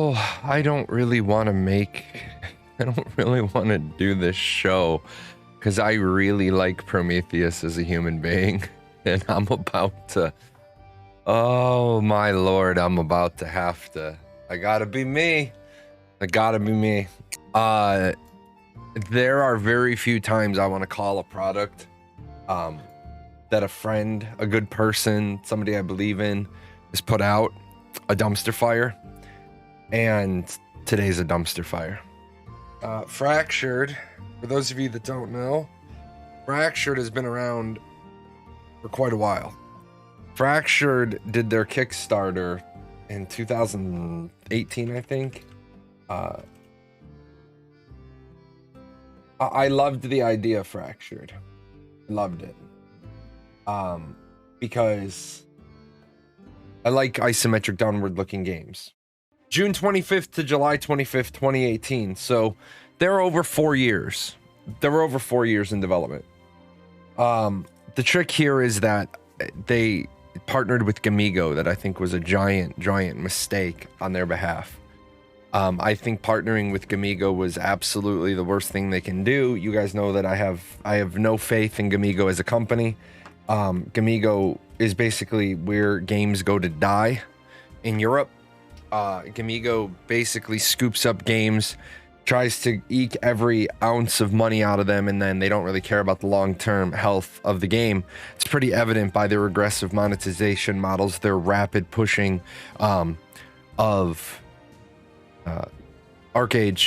Oh, I don't really want to make, I don't really want to do this show because I really like Prometheus as a human being, and I'm about to, oh my lord, I'm about to have to, I gotta be me. I gotta be me. There are very few times I want to call a product that a friend, a good person, somebody I believe in has put out a dumpster fire. And today's a dumpster fire. Fractured, for those of you that don't know, Fractured has been around for quite a while. Fractured did their Kickstarter in 2018, I think. I loved the idea of Fractured. I loved it. Because I like isometric downward looking games. June 25th to July 25th, 2018. So they're over 4 years. They were over 4 years in development. The trick here is that they partnered with Gamigo, that I think was a giant mistake on their behalf. I think partnering with Gamigo was absolutely the worst thing they can do. You guys know that I have no faith in Gamigo as a company. Gamigo is basically where games go to die in Europe. Gamigo basically scoops up games, tries to eke every ounce of money out of them, and then they don't really care about the long-term health of the game. It's pretty evident by their aggressive monetization models, their rapid pushing of Arcade.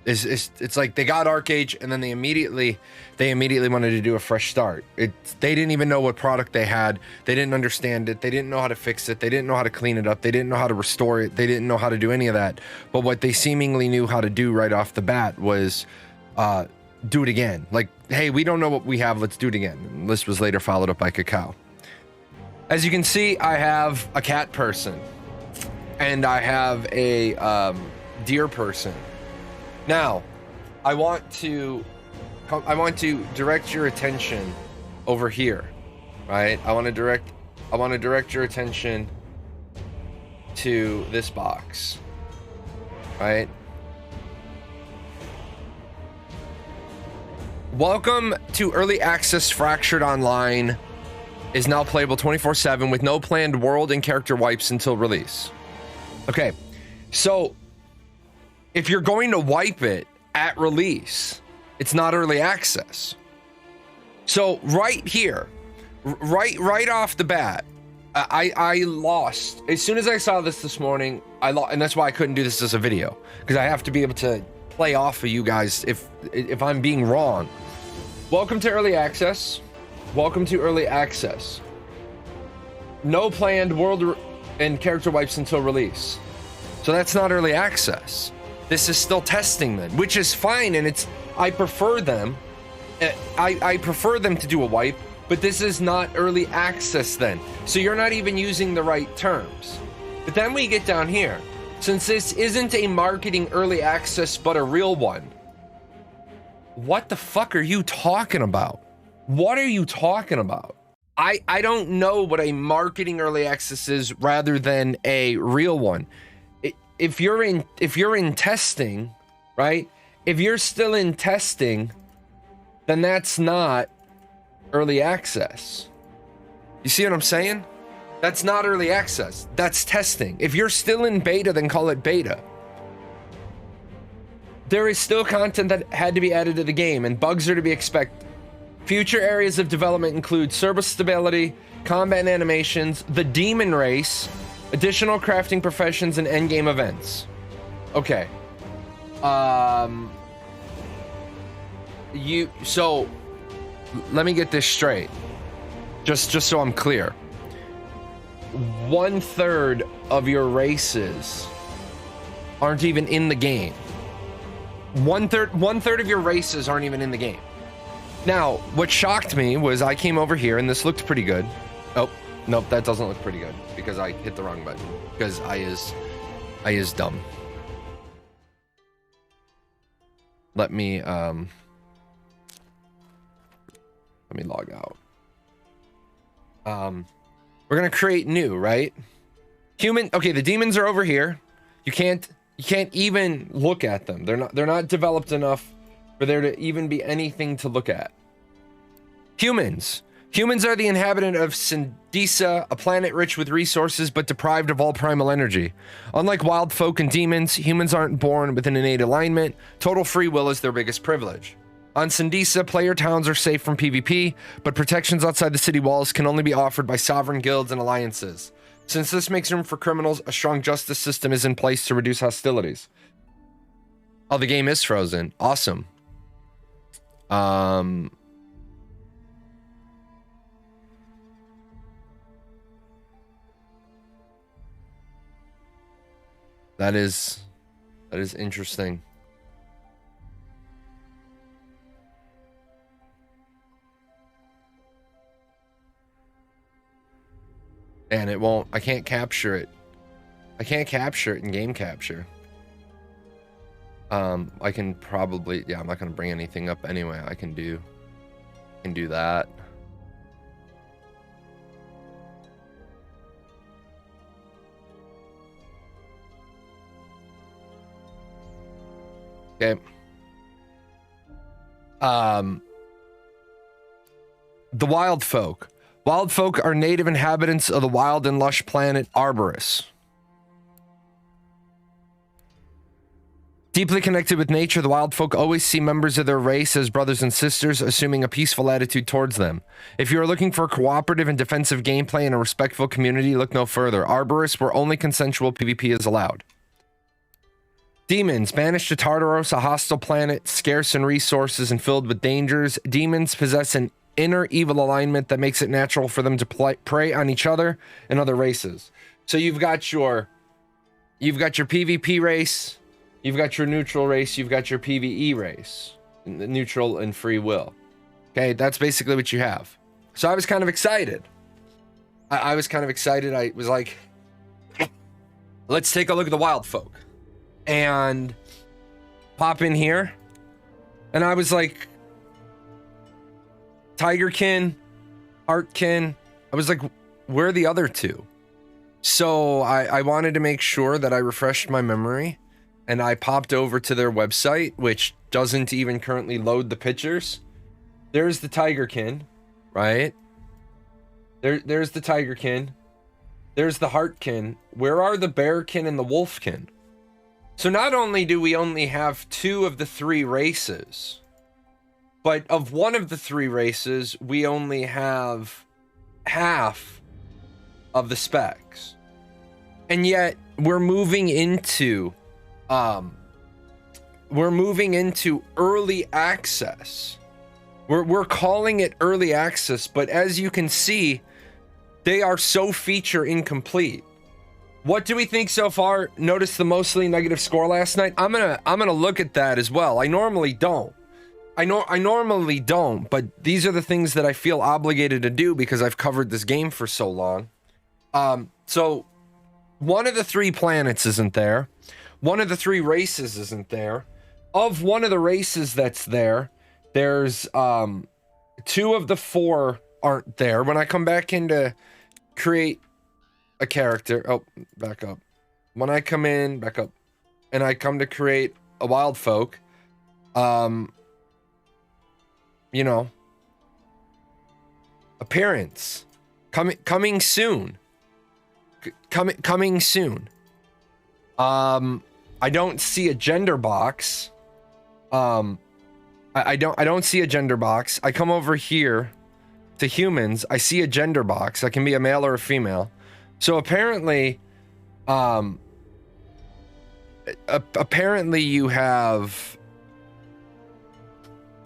It's like they got Arcade and then they immediately wanted to do a fresh start. They didn't even know what product they had. They didn't understand it. They didn't know how to fix it. They didn't know how to clean it up. They didn't know how to restore it. They didn't know how to do any of that. But what they seemingly knew how to do right off the bat was do it again. Like, hey, we don't know what we have. Let's do it again. And this was later followed up by Cacao. As you can see, I have a cat person and I have a deer person. Now, I want to direct your attention over here, right? I want to direct your attention to this box, right? Welcome to Early Access. Fractured Online is now playable 24/7 with no planned world and character wipes until release. Okay, so if you're going to wipe it at release, it's not early access. So right here, right off the bat, I lost. As soon as I saw this morning, I lost, and that's why I couldn't do this as a video, because I have to be able to play off of you guys if I'm being wrong. Welcome to early access. Welcome to early access. No planned world and character wipes until release. So that's not early access. This is still testing then, which is fine, and I prefer them. I prefer them to do a wipe, but this is not early access then. So you're not even using the right terms. But then we get down here. Since this isn't a marketing early access, but a real one, what the fuck are you talking about? What are you talking about? I don't know what a marketing early access is rather than a real one. If you're in testing, right? If you're still in testing, then that's not early access. You see what I'm saying? That's not early access. That's testing. If you're still in beta, then call it beta. There is still content that had to be added to the game, and bugs are to be expected. Future areas of development include server stability, combat and animations, the demon race, additional crafting professions, and endgame events. Okay. So let me get this straight. Just so I'm clear. 1/3 of your races aren't even in the game. One third of your races aren't even in the game. Now, what shocked me was I came over here and this looked pretty good. Oh, nope, that doesn't look pretty good because I hit the wrong button. Because I is dumb. Let me log out. We're gonna create new, right? Human. Okay, the demons are over here. You can't You can't even look at them. They're not developed enough for there to even be anything to look at. Humans. Humans are the inhabitant of Sindisa, a planet rich with resources but deprived of all primal energy. Unlike wild folk and demons, humans aren't born with an innate alignment. Total free will is their biggest privilege. On Sindisa, player towns are safe from PvP, but protections outside the city walls can only be offered by sovereign guilds and alliances. Since this makes room for criminals, a strong justice system is in place to reduce hostilities. Oh, the game is frozen. Awesome. That is interesting. And it won't, I can't capture it. I can't capture it in game capture. I can probably, yeah, I'm not going to bring anything up anyway. I can do that. Okay. The wild folk. Wild folk are native inhabitants of the wild and lush planet Arboris. Deeply connected with nature, the wild folk always see members of their race as brothers and sisters, assuming a peaceful attitude towards them. If you are looking for cooperative and defensive gameplay in a respectful community, look no further. Arboris, where only consensual PvP is allowed. Demons. Banished to Tartaros, a hostile planet, scarce in resources and filled with dangers. Demons possess an inner evil alignment that makes it natural for them to prey on each other and other races. So you've got your PvP race, you've got your neutral race, you've got your PvE race, neutral and free will. Okay, that's basically what you have. So I was kind of excited. I was kind of excited. I was like, let's take a look at the wild folk. And pop in here. And I was like, Tigerkin, Heartkin. I was like, where are the other two? So I wanted to make sure that I refreshed my memory. And I popped over to their website, which doesn't even currently load the pictures. There's the Tigerkin, right? There's the Tigerkin. There's the Heartkin. Where are the Bearkin and the Wolfkin? So not only do we only have 2 of the 3 races, but of one of the 3 races, we only have half of the specs. And yet we're moving into early access. We're calling it early access, but as you can see, they are so feature incomplete. What do we think so far? Notice the mostly negative score last night. I'm gonna look at that as well. I normally don't. I normally don't, but these are the things that I feel obligated to do because I've covered this game for so long. So one of the 3 planets isn't there. One of the 3 races isn't there. Of one of the races that's there, there's 2 of the 4 aren't there. When I come back in to create a character, oh, back up. When I come in, back up, and I come to create a wild folk, you know, appearance, coming soon, coming soon. I don't see a gender box. I don't see a gender box. I come over here to humans. I see a gender box. I can be a male or a female. So apparently, apparently you have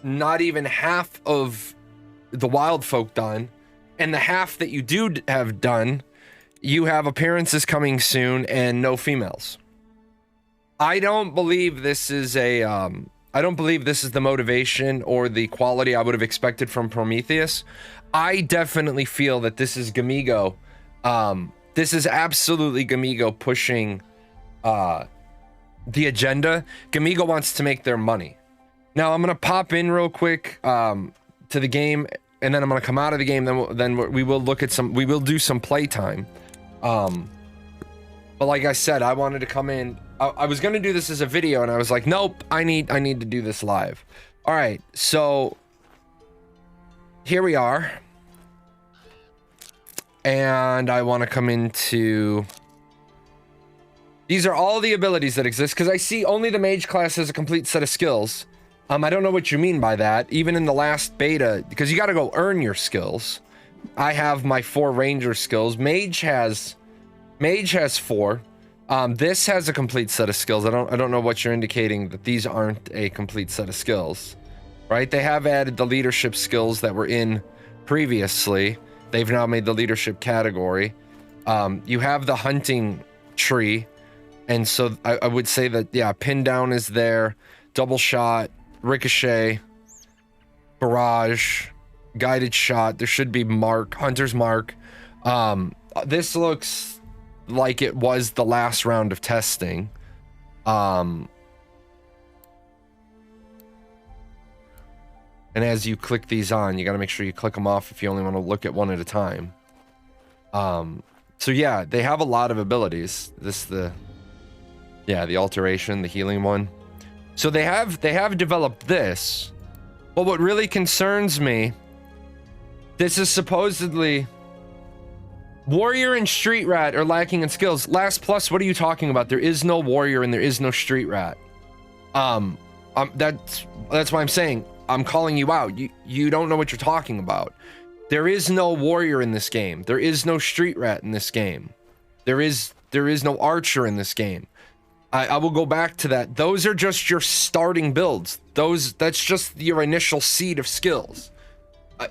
not even half of the wild folk done, and the half that you do have done, you have appearances coming soon and no females. I don't believe this is a, I don't believe this is the motivation or the quality I would have expected from Prometheus. I definitely feel that this is Gamigo. This is absolutely Gamigo pushing the agenda. Gamigo wants to make their money. Now I'm gonna pop in real quick to the game, and then I'm gonna come out of the game. Then we will look at some. We will do some playtime. But like I said, I wanted to come in I was gonna do this as a video, and I was like, nope, I need to do this live. All right, so here we are, and I want to come into. These are all the abilities that exist, because I see only the mage class has a complete set of skills. I don't know what you mean by that. Even in the last beta, because you got to go earn your skills. I have my 4 ranger skills. Mage has 4. This has a complete set of skills. I don't know what you're indicating that these aren't a complete set of skills, right? They have added the leadership skills that were in previously. They've now made the leadership category. You have the hunting tree, and so I would say that, yeah, pin down is there, double shot, ricochet, barrage, guided shot. There should be mark, hunter's mark. This looks like it was the last round of testing. And as you click these on, you got to make sure you click them off if you only want to look at one at a time. So yeah, they have a lot of abilities. The alteration, the healing one. So they have developed this. But what really concerns me, this is supposedly warrior and street rat are lacking in skills. Last plus, what are you talking about? There is no warrior and there is no street rat. That's why I'm saying I'm calling you out. You don't know what you're talking about. There is no warrior in this game. There is no street rat in this game. There is no archer in this game. I will go back to that. Those are just your starting builds. That's just your initial seed of skills.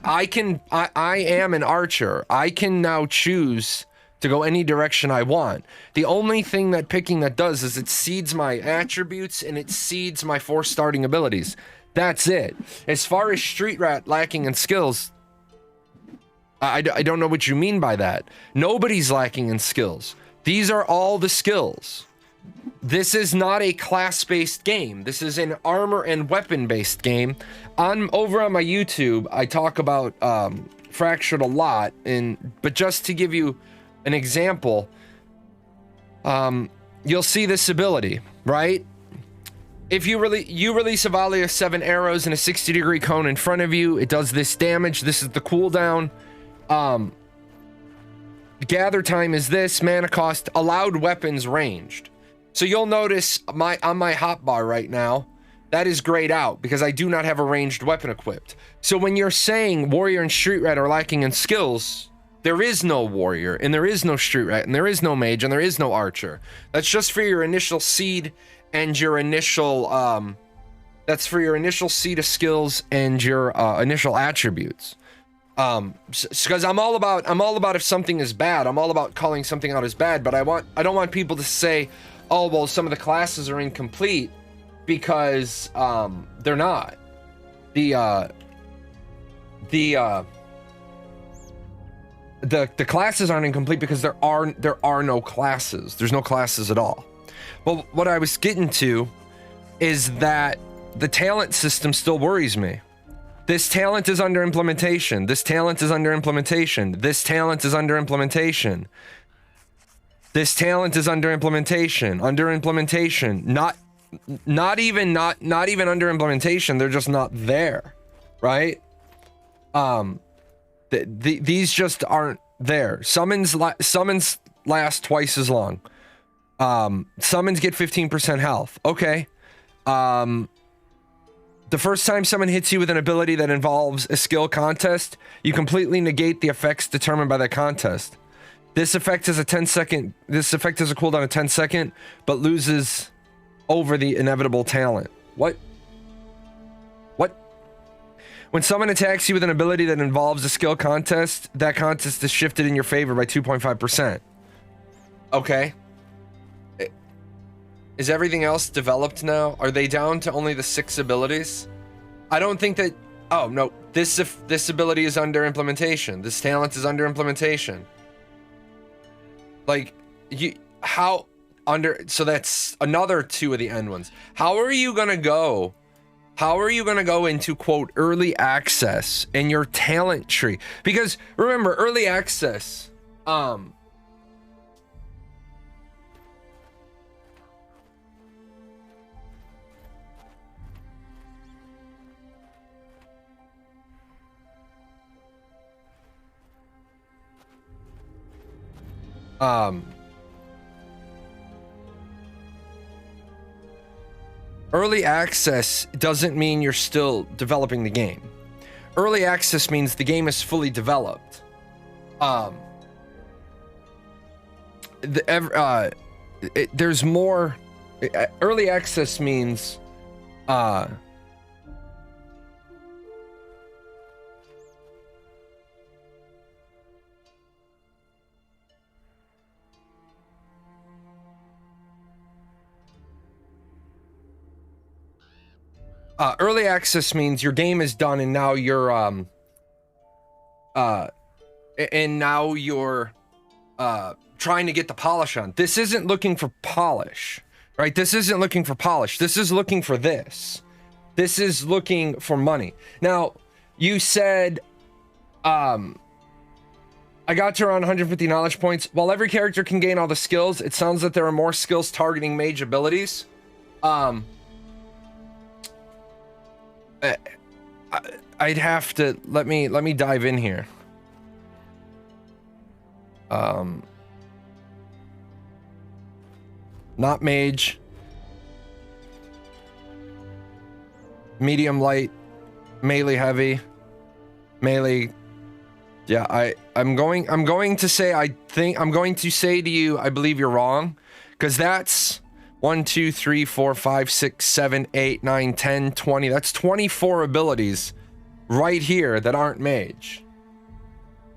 I am an archer. I can now choose to go any direction I want. The only thing that picking that does is it seeds my attributes and it seeds my 4 starting abilities. That's it. As far as street rat lacking in skills, I don't know what you mean by that. Nobody's lacking in skills. These are all the skills. This is not a class-based game. This is an armor and weapon-based game. Over on my YouTube, I talk about Fractured a lot, but just to give you an example, you'll see this ability, right? If you release a volley of 7 arrows in a 60-degree cone in front of you, it does this damage. This is the cooldown. Gather time is this, mana cost, allowed weapons ranged. So you'll notice on my hotbar right now, that is grayed out because I do not have a ranged weapon equipped. So when you're saying warrior and street rat are lacking in skills, there is no warrior and there is no street rat and there is no mage and there is no archer. That's just for your initial seed and your initial that's for your initial seed of skills and your initial attributes. Because I'm all about if something is bad, I'm all about calling something out as bad, but I don't want people to say, oh, well, some of the classes are incomplete, because they're not. The classes aren't incomplete because there are no classes. There's no classes at all. But what I was getting to is that the talent system still worries me. This talent is under implementation. This talent is under implementation. This talent is under implementation. This talent is under implementation. Under implementation. Not even under implementation. They're just not there, right? These just aren't there. Summons last twice as long. Summons get 15% health. Okay. The first time someone hits you with an ability that involves a skill contest, you completely negate the effects determined by that contest. This effect has a cooldown of 10 seconds, but loses over the inevitable talent. What? When someone attacks you with an ability that involves a skill contest, that contest is shifted in your favor by 2.5%. Okay. Is everything else developed now? Are they down to only the 6 abilities? I don't think that... Oh, no. This ability is under implementation. This talent is under implementation. Like, how... So that's another 2 of the end ones. How are you gonna go... How are you gonna go into, quote, early access in your talent tree? Because, remember, early access... Early access doesn't mean you're still developing the game. Early access means the game is fully developed. There's more. Early access means early access means your game is done and now you're trying to get the polish on. This isn't looking for polish, right? This isn't looking for polish. This is looking for this. This is looking for money. Now, you said, I got to around 150 knowledge points. While every character can gain all the skills, it sounds that there are more skills targeting mage abilities. I'd have to let me dive in here. Not mage, medium light, melee heavy, melee. Yeah, I'm going to say to you I believe you're wrong, because that's 1 2 3 4 5 6 7 8 9 10 20. That's 24 abilities right here that aren't mage.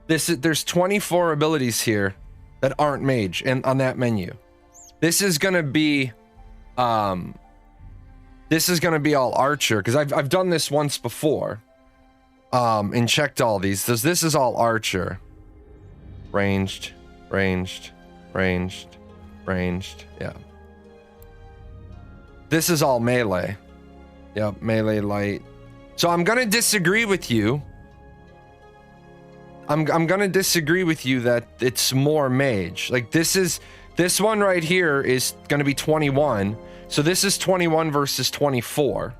There's 24 abilities here that aren't mage and on that menu. This is gonna be all archer, because I've done this once before and checked all these. This is all archer. Ranged. Yeah. This is all melee. Yep, melee light. So I'm gonna disagree with you. I'm gonna disagree with you that it's more mage. Like this one right here is gonna be 21. So this is 21 versus 24,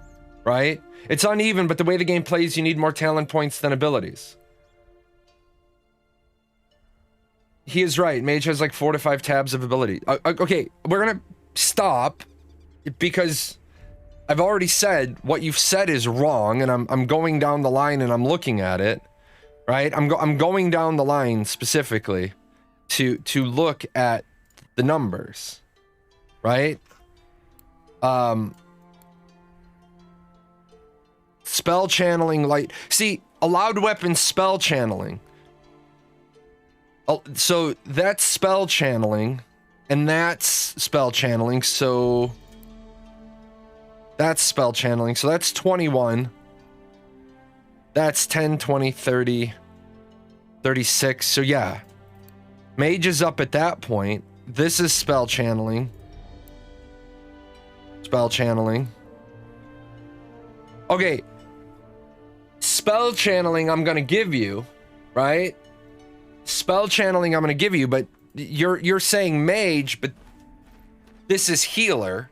right? It's uneven, but the way the game plays, you need more talent points than abilities. He is right. Mage has like 4 to 5 tabs of ability. Okay, we're gonna stop because I've already said what you've said is wrong, and I'm going down the line and I'm looking at it, right? I'm going down the line specifically to look at the numbers, right? Spell channeling light. See, allowed weapon spell channeling. So that's spell channeling, and that's spell channeling. So that's spell channeling. So that's 21. That's 10, 20, 30, 36. So yeah, mage is up at that point. This is spell channeling. Spell channeling. Okay. Spell channeling I'm gonna give you, right? Spell channeling I'm gonna give you, but you're saying mage, but this is healer.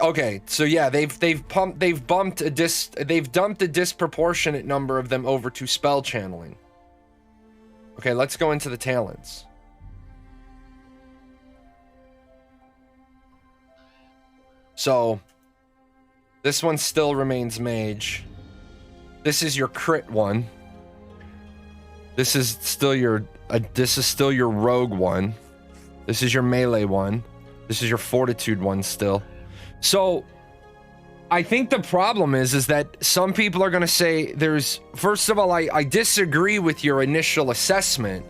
Okay, so yeah, they've dumped a disproportionate number of them over to spell channeling. Okay, let's go into the talents. So this one still remains mage. This is your crit one. This is still your rogue one. This is your melee one. This is your fortitude one still. So I think the problem is that some people are going to say first of all, I disagree with your initial assessment.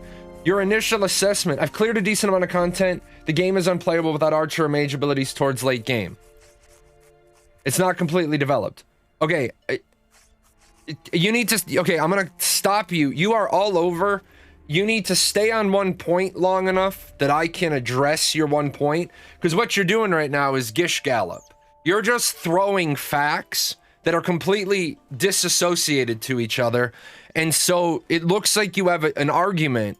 Your initial assessment, I've cleared a decent amount of content. The game is unplayable without archer or mage abilities towards late game. It's not completely developed. Okay, you need to, okay, I'm gonna stop you. You are all over. You need to stay on one point long enough that I can address your one point, because what you're doing right now is gish gallop. You're just throwing facts that are completely disassociated to each other, and so it looks like you have an argument,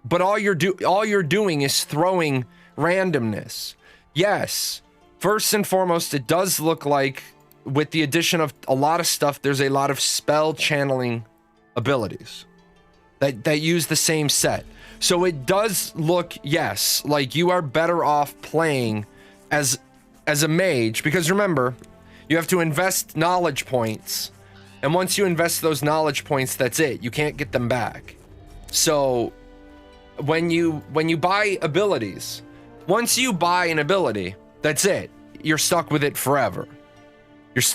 but all you're doing is throwing randomness. Yes, first and foremost, it does look like, with the addition of a lot of stuff, there's a lot of spell channeling abilities. that use the same set. So it does look, yes, like you are better off playing as a mage, because remember, you have to invest knowledge points, and once you invest those knowledge points, that's it. You can't get them back. So when you buy abilities, once you buy an ability, that's it. You're stuck with it forever.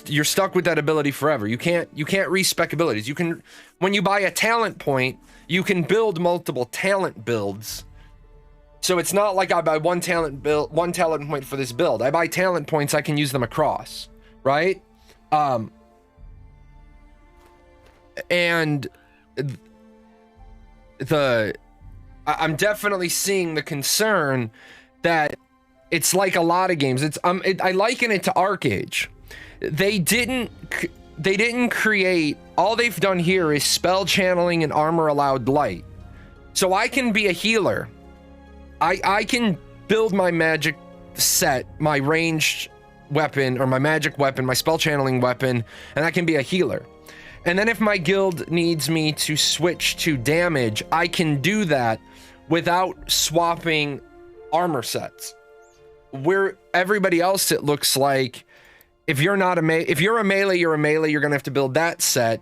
You're stuck with that ability forever. You can't respec abilities. You can, when you buy a talent point, you can build multiple talent builds. So it's not like I buy one talent point for this build. I buy talent points, I can use them across, right? And I'm definitely seeing the concern that it's like a lot of games. I liken it to Arcage. They didn't create, all they've done here is spell channeling and armor allowed light. So I can be a healer. I can build my magic set, my ranged weapon, or my magic weapon, my spell channeling weapon, and I can be a healer. And then if my guild needs me to switch to damage, I can do that without swapping armor sets. Where everybody else, it looks like, if you're a melee, you're gonna have to build that set.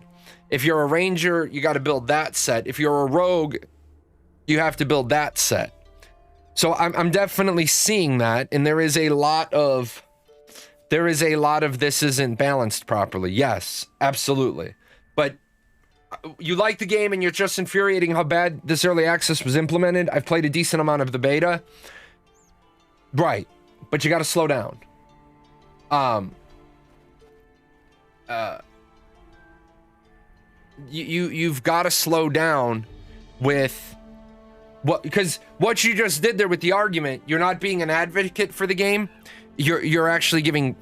If you're a ranger, you got to build that set. If you're a rogue, you have to build that set. So I'm definitely seeing that, and there is a lot of this isn't balanced properly. Yes, absolutely. But you like the game and you're just infuriating how bad this early access was implemented. I've played a decent amount of the beta. Right, but you got to slow down. You've got to slow down with because what you just did there with the argument, you're not being an advocate for the game. You're actually giving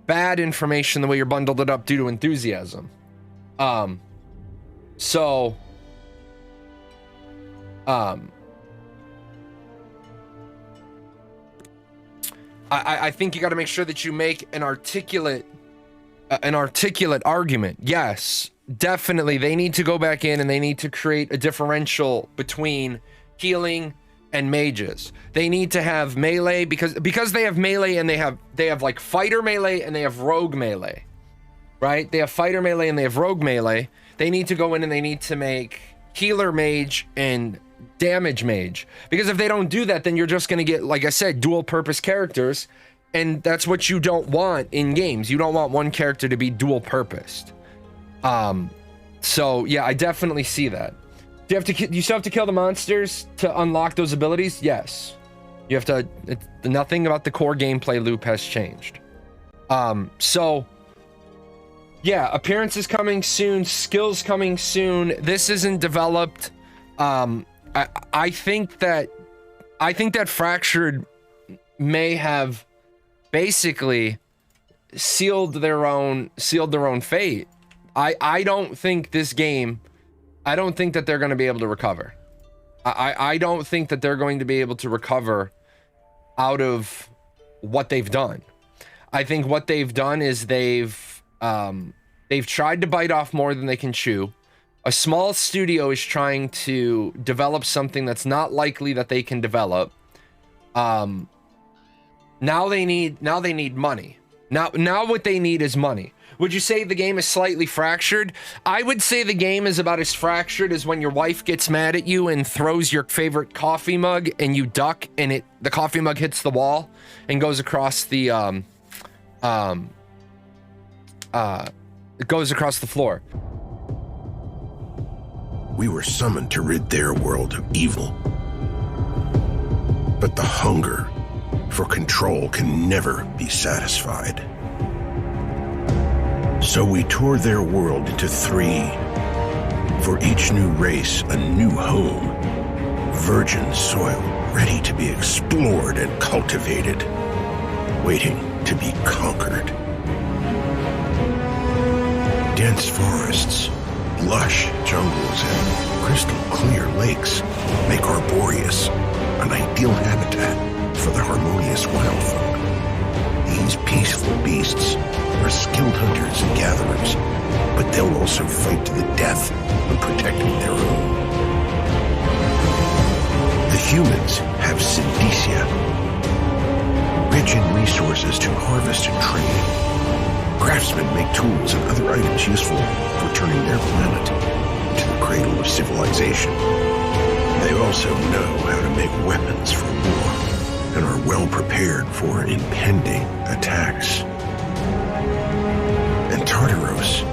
bad information the way you're bundled it up due to enthusiasm. I think you got to make sure that you make an articulate argument. Yes, definitely. They need to go back in and they need to create a differential between healing and mages. They need to have melee because they have melee and they have like fighter melee and they have rogue melee, right? They have fighter melee and they have rogue melee. They need to go in and they need to make healer mage and damage mage, because if they don't do that, then you're just going to get, like I said, dual purpose characters, and that's what you don't want in games. You don't want one character to be dual purposed. So yeah, I definitely see that. Do you still have to kill the monsters to unlock those abilities? Yes. You have to. Nothing about the core gameplay loop has changed. So yeah, appearances coming soon, skills coming soon. This isn't developed. I think that Fractured may have basically sealed their own fate. I don't think this game, I don't think that they're going to be able to recover. I don't think that they're going to be able to recover out of what they've done. I think what they've done is they've tried to bite off more than they can chew. A small studio is trying to develop something that's not likely that they can develop. Now they need money. Now what they need is money. Would you say the game is slightly fractured? I would say the game is about as fractured as when your wife gets mad at you and throws your favorite coffee mug and you duck and the coffee mug hits the wall and goes across the floor. We were summoned to rid their world of evil. But the hunger for control can never be satisfied. So we tore their world into 3. For each new race, a new home. Virgin soil, ready to be explored and cultivated. Waiting to be conquered. Dense forests, lush jungles, and crystal clear lakes make Arboreus an ideal habitat for the harmonious wildfolk. These peaceful beasts are skilled hunters and gatherers, but they'll also fight to the death on protecting their own. humans have Syndesia, rich in resources to harvest and trade. Craftsmen make tools and other items useful for turning their planet into the cradle of civilization. They also know how to make weapons for war and are well prepared for impending attacks. And Tartaros,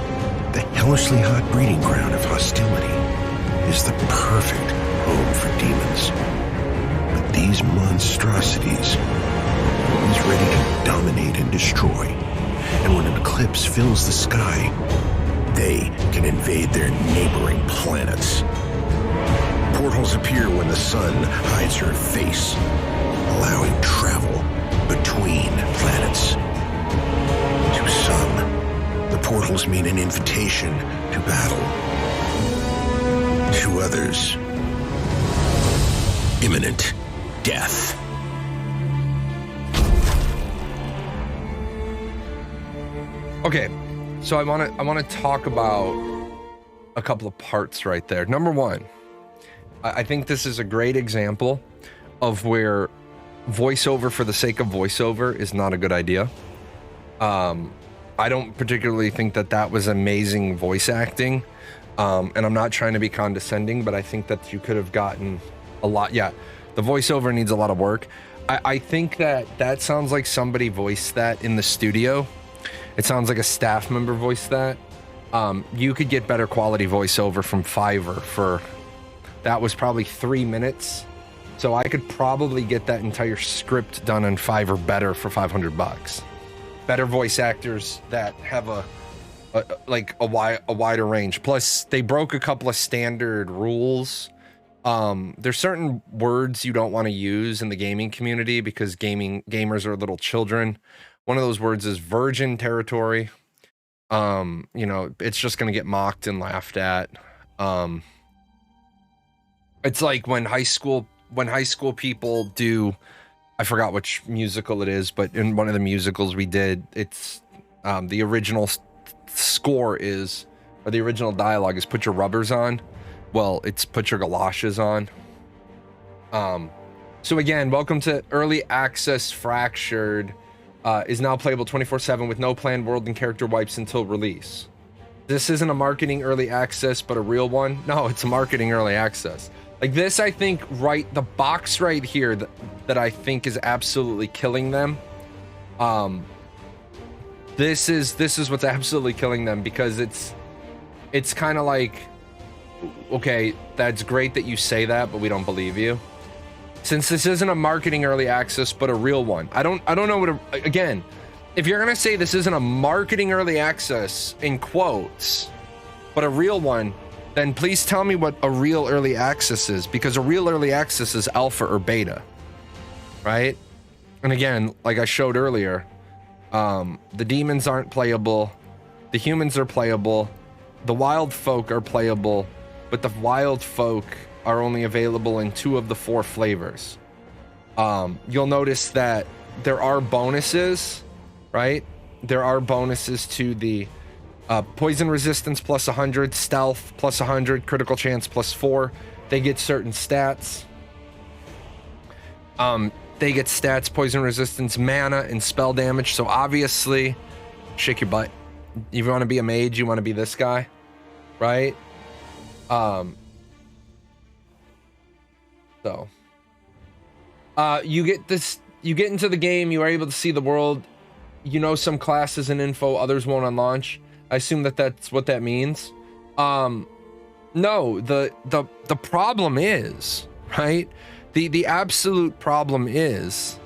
the hellishly hot breeding ground of hostility, is the perfect home for demons. But these monstrosities are always ready to dominate and destroy. And when an eclipse fills the sky, they can invade their neighboring planets. Portals appear when the sun hides her face, allowing travel between planets. To some, the portals mean an invitation to battle. To others, imminent death. Okay, so I want to talk about a couple of parts right there. Number one, I think this is a great example of where voiceover for the sake of voiceover is not a good idea. I don't particularly think that that was amazing voice acting, and I'm not trying to be condescending, but I think that you could have gotten a lot. Yeah, the voiceover needs a lot of work. I think that sounds like somebody voiced that in the studio. It sounds like a staff member voiced that. You could get better quality voiceover from Fiverr for, that was probably 3 minutes. So I could probably get that entire script done on Fiverr better for $500. Better voice actors that have a wider range. Plus, they broke a couple of standard rules. There's certain words you don't want to use in the gaming community because gamers are little children. One of those words is virgin territory. You know, it's just going to get mocked and laughed at. It's like when high school people do, I forgot which musical it is, but in one of the musicals we did, it's the original score is, or the original dialogue is put your rubbers on. Well, it's put your galoshes on. So again, welcome to Early Access Fractured. Is now playable 24/7 with no planned world and character wipes until release. This isn't a marketing early access, but a real one. No, it's a marketing early access. Like this, I think, right, the box right here that I think is absolutely killing them. This is what's absolutely killing them, because it's kind of like, okay, that's great that you say that, but we don't believe you. Since this isn't a marketing early access, but a real one. I don't know what again, if you're gonna say this isn't a marketing early access in quotes, but a real one, then please tell me what a real early access is, because a real early access is alpha or beta, right? And again, like I showed earlier, the demons aren't playable, the humans are playable, the wild folk are playable, but the wild folk are only available in 2 of the 4 flavors. You'll notice that there are bonuses, right? There are bonuses to the poison resistance plus 100, stealth plus 100, critical chance plus 4. They get certain stats. They get stats, poison resistance, mana, and spell damage. So obviously, shake your butt. If you want to be a mage, you want to be this guy, right? So, you get into the game, you are able to see the world, you know, some classes and info, others won't on launch. I assume that that's what that means. No, the problem is, right? The absolute problem is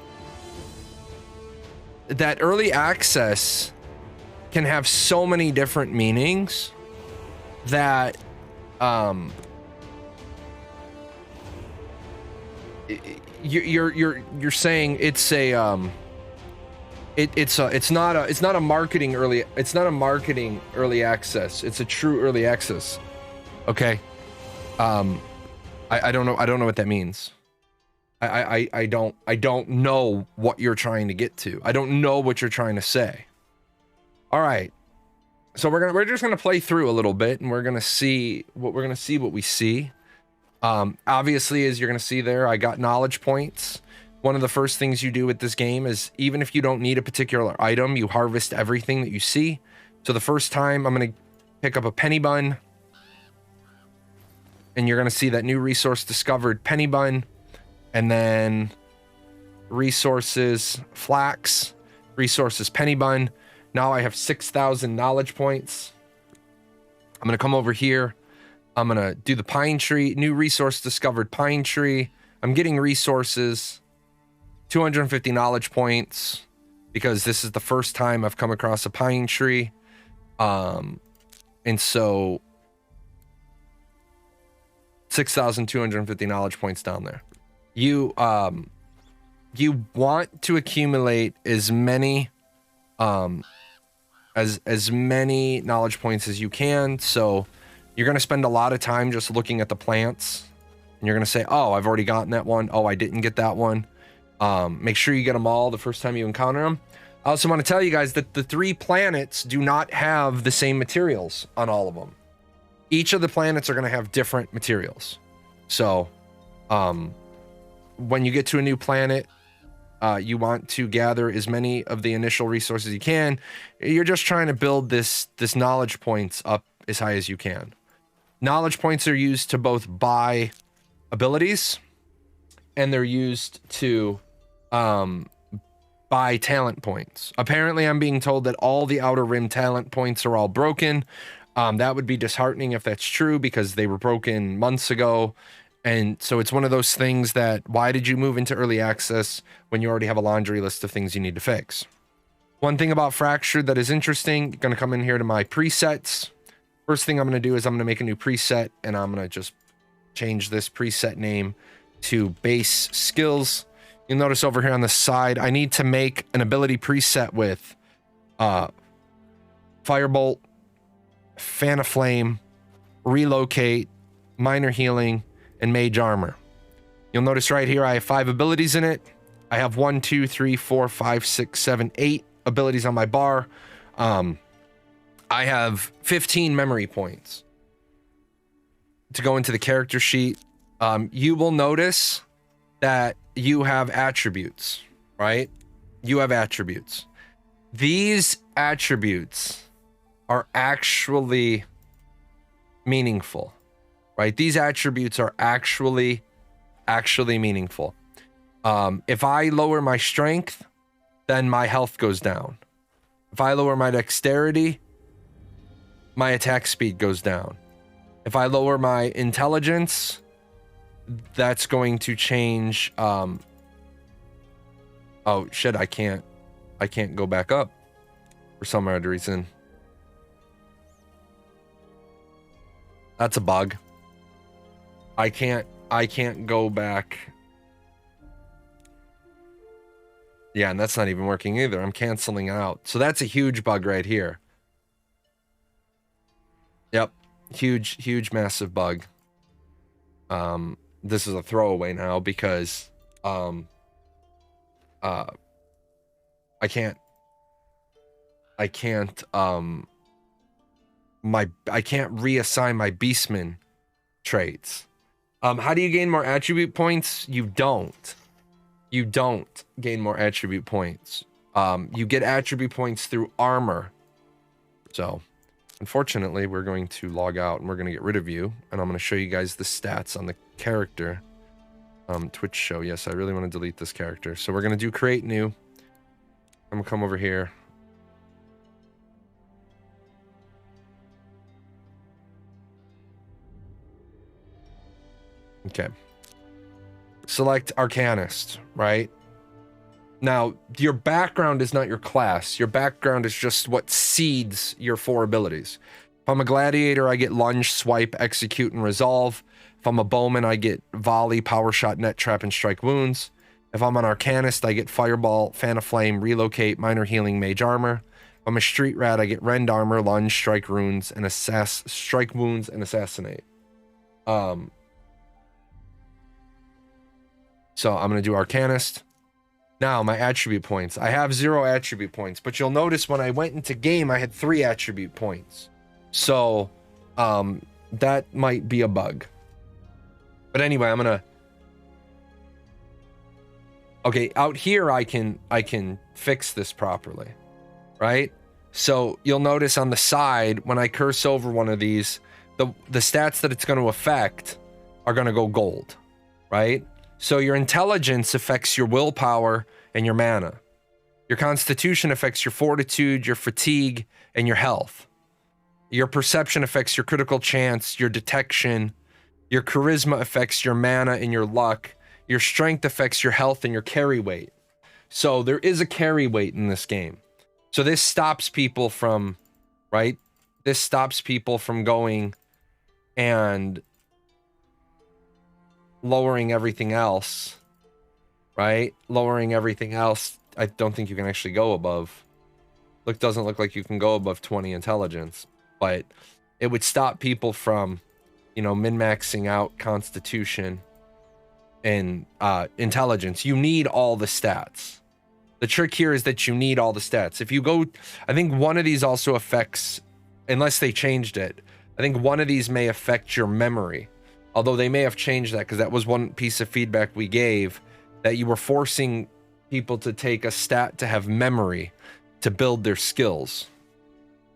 that early access can have so many different meanings that, you're saying it's a it's not a marketing early access, it's a true early access. Okay. I don't know what that means. I don't know what you're trying to get to. I don't know what you're trying to say. All right. So we're just gonna play through a little bit, and we're gonna see what we see. Obviously, as you're going to see there, I got knowledge points. One of the first things you do with this game is, even if you don't need a particular item, you harvest everything that you see. So the first time I'm going to pick up a penny bun, and you're going to see that new resource discovered, penny bun, and then resources, flax, resources, penny bun. Now I have 6,000 knowledge points. I'm going to come over here. I'm going to do the pine tree, new resource discovered, pine tree. I'm getting resources, 250 knowledge points, because this is the first time I've come across a pine tree. And so 6,250 knowledge points down there. You want to accumulate as many as many knowledge points as you can. So you're going to spend a lot of time just looking at the plants, and you're going to say, oh, I've already gotten that one. Oh, I didn't get that one. Make sure you get them all the first time you encounter them. I also want to tell you guys that the 3 planets do not have the same materials on all of them. Each of the planets are going to have different materials. So when you get to a new planet, you want to gather as many of the initial resources you can. You're just trying to build this knowledge points up as high as you can. Knowledge points are used to both buy abilities, and they're used to buy talent points. Apparently, I'm being told that all the Outer Rim talent points are all broken. That would be disheartening if that's true, because they were broken months ago. And so it's one of those things that, why did you move into early access when you already have a laundry list of things you need to fix? One thing about Fractured that is interesting, going to come in here to my presets. First thing I'm going to do is I'm going to make a new preset, and I'm going to just change this preset name to base skills. You'll notice over here on the side, I need to make an ability preset with Firebolt, Fan of Flame, Relocate, Minor Healing, and Mage Armor. You'll notice right here I have 5 abilities in it. I have 1, 2, 3, 4, 5, 6, 7, 8 abilities on my bar. I have 15 memory points. To go into the character sheet, you will notice that you have attributes, right? You have attributes. These attributes are actually meaningful, right? These attributes are actually meaningful. If I lower my strength, then my health goes down. If I lower my dexterity, my attack speed goes down. If I lower my intelligence, that's going to change. Oh shit, I can't go back up for some odd reason. That's a bug. I can't go back. Yeah, and that's not even working either. I'm canceling out. So that's a huge bug right here. Yep. Huge, massive bug. This is a throwaway now because I can't reassign my Beastman traits. How do you gain more attribute points? You don't gain more attribute points. You get attribute points through armor. So unfortunately, we're going to log out and we're going to get rid of you. And I'm going to show you guys the stats on the character. Twitch show. Yes, I really want to delete this character. So we're going to do create new. I'm going to come over here. Okay. Select Arcanist, right? Now, your background is not your class. Your background is just what seeds your 4 abilities. If I'm a gladiator, I get lunge, swipe, execute, and resolve. If I'm a bowman, I get volley, power shot, net trap, and strike wounds. If I'm an arcanist, I get fireball, fan of flame, relocate, minor healing, mage armor. If I'm a street rat, I get rend armor, lunge, strike wounds, and strike wounds, and assassinate. So I'm going to do Arcanist. Now, my attribute points. I have 0 attribute points, but you'll notice when I went into game, I had 3 attribute points. So that might be a bug. But anyway, I'm gonna. Okay, out here I can fix this properly, right? So you'll notice on the side when I curse over one of these, the stats that it's going to affect are going to go gold, right? So your intelligence affects your willpower and your mana. Your constitution affects your fortitude, your fatigue, and your health. Your perception affects your critical chance, your detection. Your charisma affects your mana and your luck. Your strength affects your health and your carry weight. So there is a carry weight in this game. So this stops people from, right? This stops people from going and lowering everything else, right? Lowering everything else. I don't think you can actually go above. Doesn't look like you can go above 20 intelligence, but it would stop people from, you know, min-maxing out constitution and intelligence. You need all the stats. The trick here is that you need all the stats. If you go, I think one of these also affects, unless they changed it, I think one of these may affect your memory. Although they may have changed that, because that was one piece of feedback we gave, that you were forcing people to take a stat to have memory to build their skills.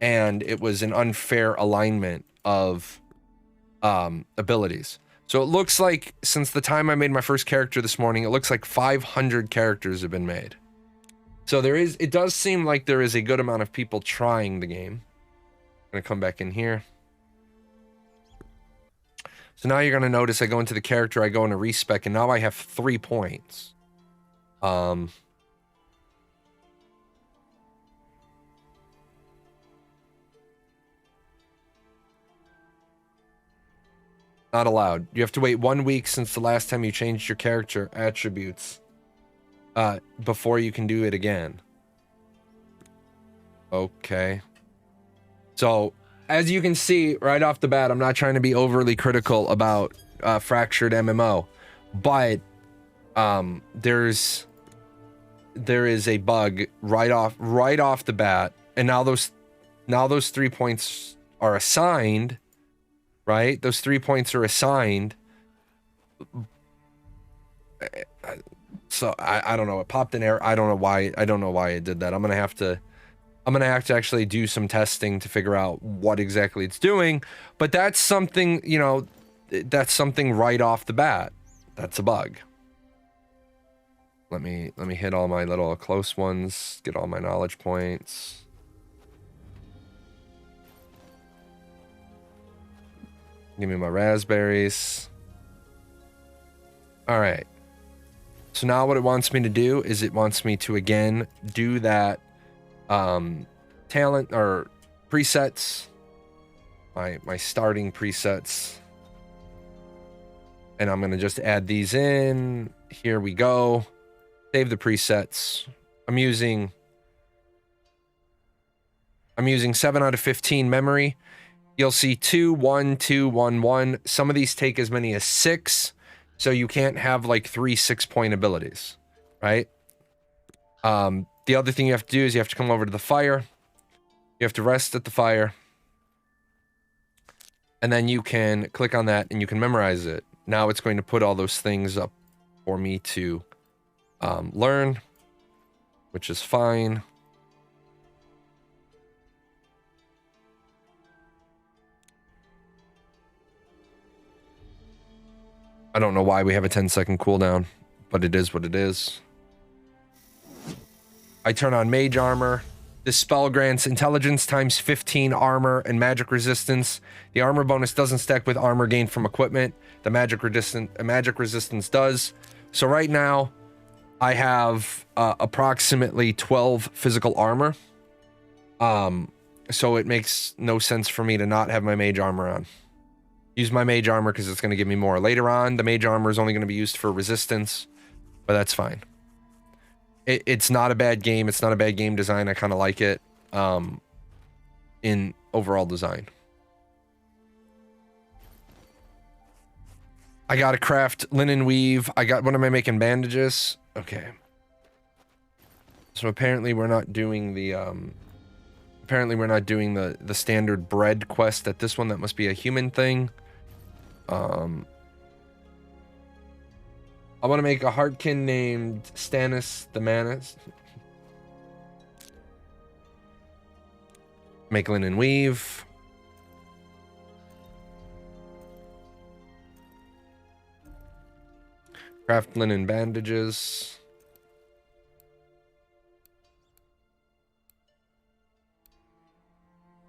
And it was an unfair alignment of abilities. So it looks like since the time I made my first character this morning, it looks like 500 characters have been made. So it does seem like there is a good amount of people trying the game. I'm gonna come back in here. So now you're gonna notice I go into the character, I go into respec, and now I have 3 points. Not allowed. You have to wait 1 week since the last time you changed your character attributes before you can do it again. Okay. So, as you can see right off the bat, I'm not trying to be overly critical about Fractured MMO, but there is a bug right off the bat, and now those 3 points are assigned. Right? Those 3 points are assigned. So I don't know. It popped an error. I don't know why it did that. I'm gonna have to actually do some testing to figure out what exactly it's doing. But that's something, you know, that's something right off the bat. That's a bug. Let me hit all my little close ones, get all my knowledge points. Give me my raspberries. All right. So now what it wants me to do is it wants me to again do that talent or presets, my starting presets. And I'm going to just add these in. Here we go. Save the presets. I'm using 7 out of 15 memory. You'll see 2, 1, 2, 1, 1. Some of these take as many as 6, so you can't have like 3 6-point abilities, right? The other thing you have to do is you have to come over to the fire. You have to rest at the fire. And then you can click on that and you can memorize it. Now it's going to put all those things up for me to learn, which is fine. I don't know why we have a 10-second cooldown, but it is what it is. I turn on Mage Armor. This spell grants intelligence times 15 armor and magic resistance. The armor bonus doesn't stack with armor gained from equipment. The magic resistance does. So right now, I have approximately 12 physical armor. So it makes no sense for me to not have my Mage Armor on. Use my Mage Armor because it's going to give me more. Later on, the Mage Armor is only going to be used for resistance, but that's fine. It's not a bad game. It's not a bad game design. I kind of like it in overall design. I got to craft linen weave. What am I making? Bandages? Okay. So apparently we're not doing the standard bread quest at this one. That must be a human thing. I want to make a Heartkin named Stannis the Manus. Make linen weave. Craft linen bandages.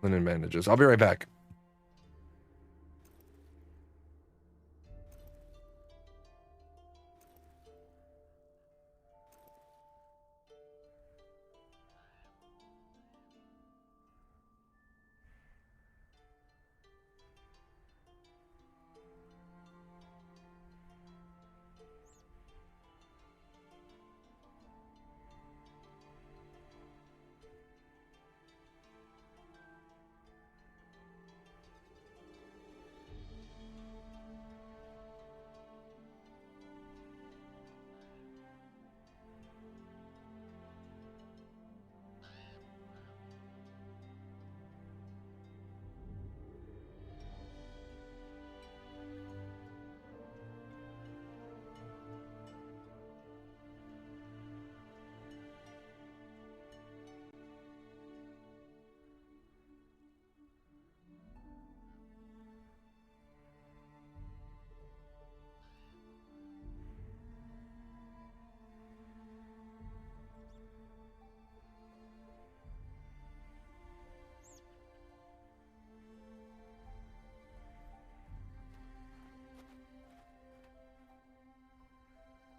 Linen bandages. I'll be right back.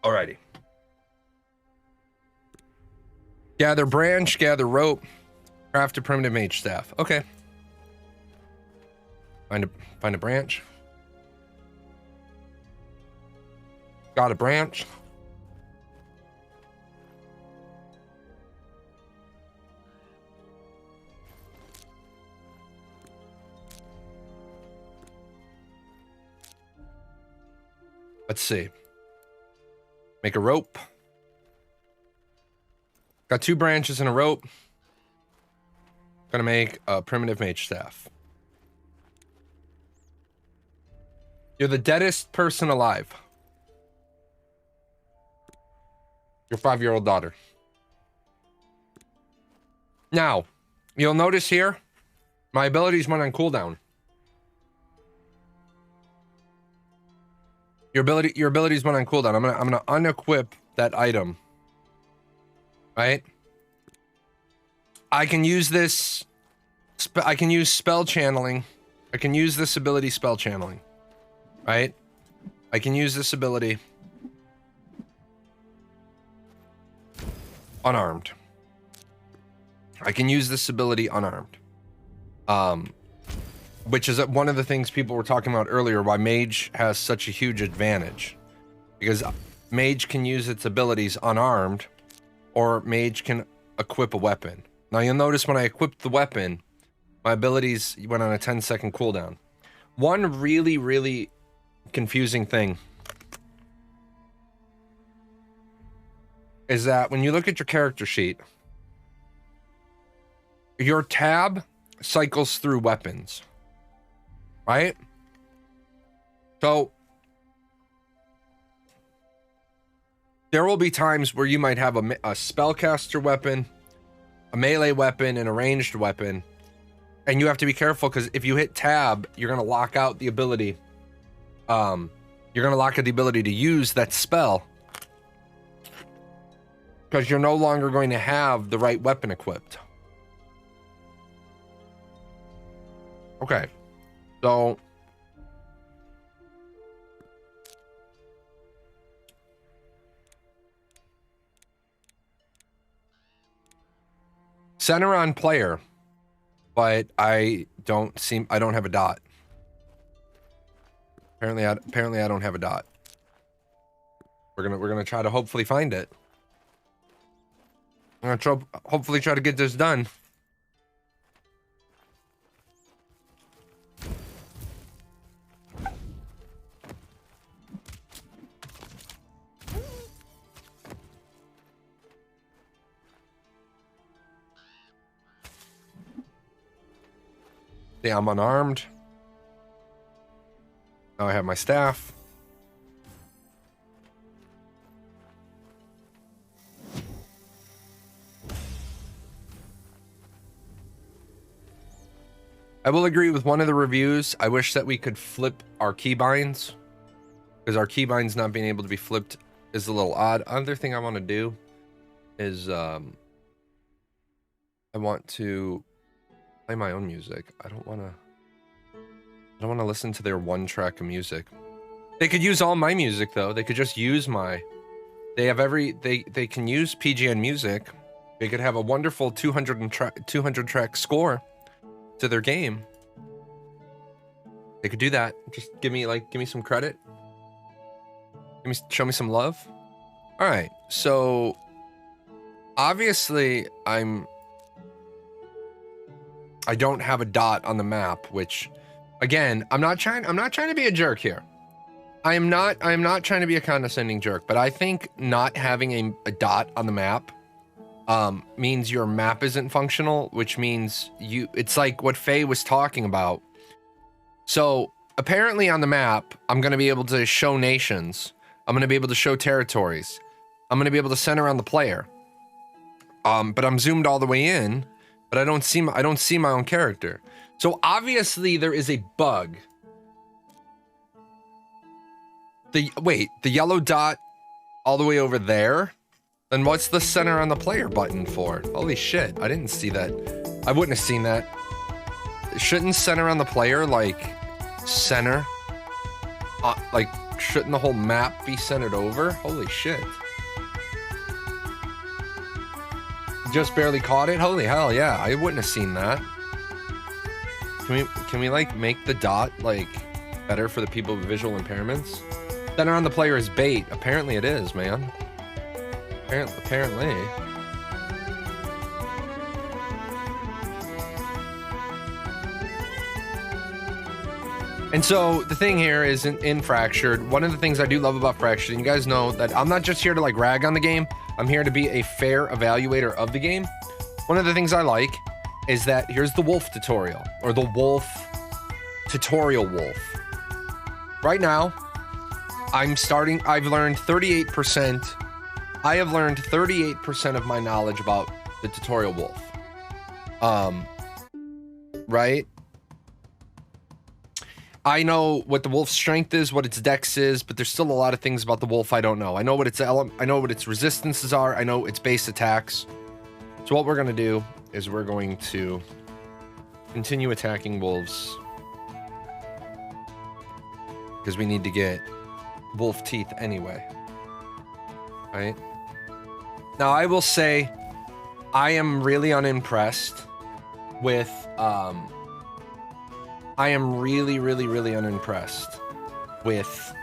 Alrighty. Gather branch, gather rope, craft a primitive mage staff. Okay. Find a branch. Got a branch. Let's see. Make a rope. Got 2 branches and a rope. Gonna make a primitive mage staff. You're the deadest person alive. Your 5-year-old daughter. Now, you'll notice here, my abilities went on cooldown. Your abilities went on cooldown. I'm gonna unequip that item. Right? I can use this. I can use spell channeling. I can use this ability spell channeling. Right? I can use this ability unarmed. I can use this ability unarmed. Which is one of the things people were talking about earlier, why Mage has such a huge advantage. Because Mage can use its abilities unarmed, or Mage can equip a weapon. Now you'll notice when I equipped the weapon, my abilities went on a 10-second cooldown. One really, really confusing thing is that when you look at your character sheet, your tab cycles through weapons. Right? So there will be times where you might have a spellcaster weapon, a melee weapon, and a ranged weapon, and you have to be careful because if you hit tab, you're gonna lock out the ability. You're gonna lock out the ability to use that spell because you're no longer going to have the right weapon equipped. Okay. So center on player, but I don't have a dot. Apparently I don't have a dot. We're gonna try to hopefully find it. I'm gonna hopefully try to get this done. Yeah, I'm unarmed. Now I have my staff. I will agree with one of the reviews. I wish that we could flip our keybinds, because our keybinds not being able to be flipped is a little odd. Other thing I want to do is I want to play my own music. I don't want to listen to their one track of music. They could use all my music though. They could just use my, they can use PGN music. They could have a wonderful 200 track score to their game. They could do that. Just give me some credit. Show me some love. All right. So obviously I don't have a dot on the map, which again, I'm not trying to be a jerk here. I am not trying to be a condescending jerk, but I think not having a dot on the map means your map isn't functional, which means it's like what Faye was talking about. So apparently on the map, I'm going to be able to show nations. I'm going to be able to show territories. I'm going to be able to center on the player. But I'm zoomed all the way in, but I don't see my own character. So obviously there is a bug. The yellow dot all the way over there? Then what's the center on the player button for? Holy shit, I didn't see that. I wouldn't have seen that. Shouldn't center on the player, like, center? Like, shouldn't the whole map be centered over? Holy shit. Just barely caught it? Holy hell, yeah, I wouldn't have seen that. Can we like, make the dot, like, better for the people with visual impairments? Center on the player is bait. Apparently it is, man. Apparently. And so the thing here is in Fractured, one of the things I do love about Fractured, and you guys know that I'm not just here to like rag on the game, I'm here to be a fair evaluator of the game. One of the things I like is that here's the wolf tutorial, or the wolf tutorial wolf. Right now, I've learned 38%. I have learned 38% of my knowledge about the tutorial wolf. Right? I know what the wolf's strength is, what its dex is, but there's still a lot of things about the wolf I don't know. I know what its resistances are. I know its base attacks. So what we're going to do is we're going to continue attacking wolves, because we need to get wolf teeth anyway. Right? Now, I will say I am really unimpressed with I am really unimpressed with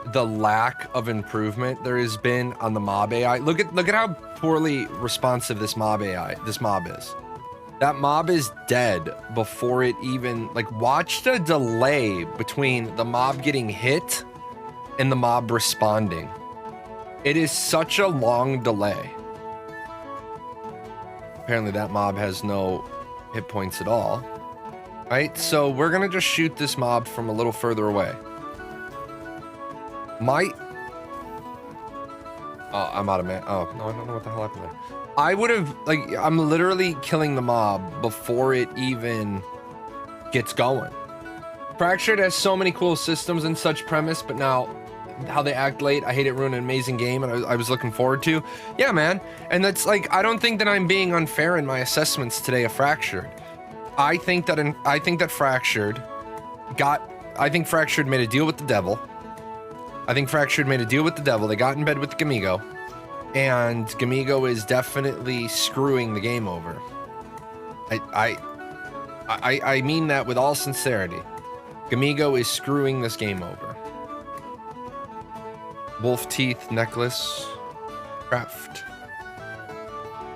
the lack of improvement there has been on the mob AI. Look at how poorly responsive this mob is. That mob is dead before it even, like, watch the delay between the mob getting hit and the mob responding. It is such a long delay. Apparently that mob has no hit points at all. Right, so we're gonna just shoot this mob from a little further away. Oh, I'm out of man. Oh, no, I don't know what the hell happened there. I would have, like, I'm literally killing the mob before it even gets going. Fractured has so many cool systems and such premise, but now how they act late, I hate it, ruin an amazing game, and I was looking forward to. Yeah, man, and that's like, I don't think that I'm being unfair in my assessments today of Fractured. I think that Fractured made a deal with the devil. I think Fractured made a deal with the devil. They got in bed with Gamigo, and Gamigo is definitely screwing the game over. I mean that with all sincerity. Gamigo is screwing this game over. Wolf teeth necklace craft.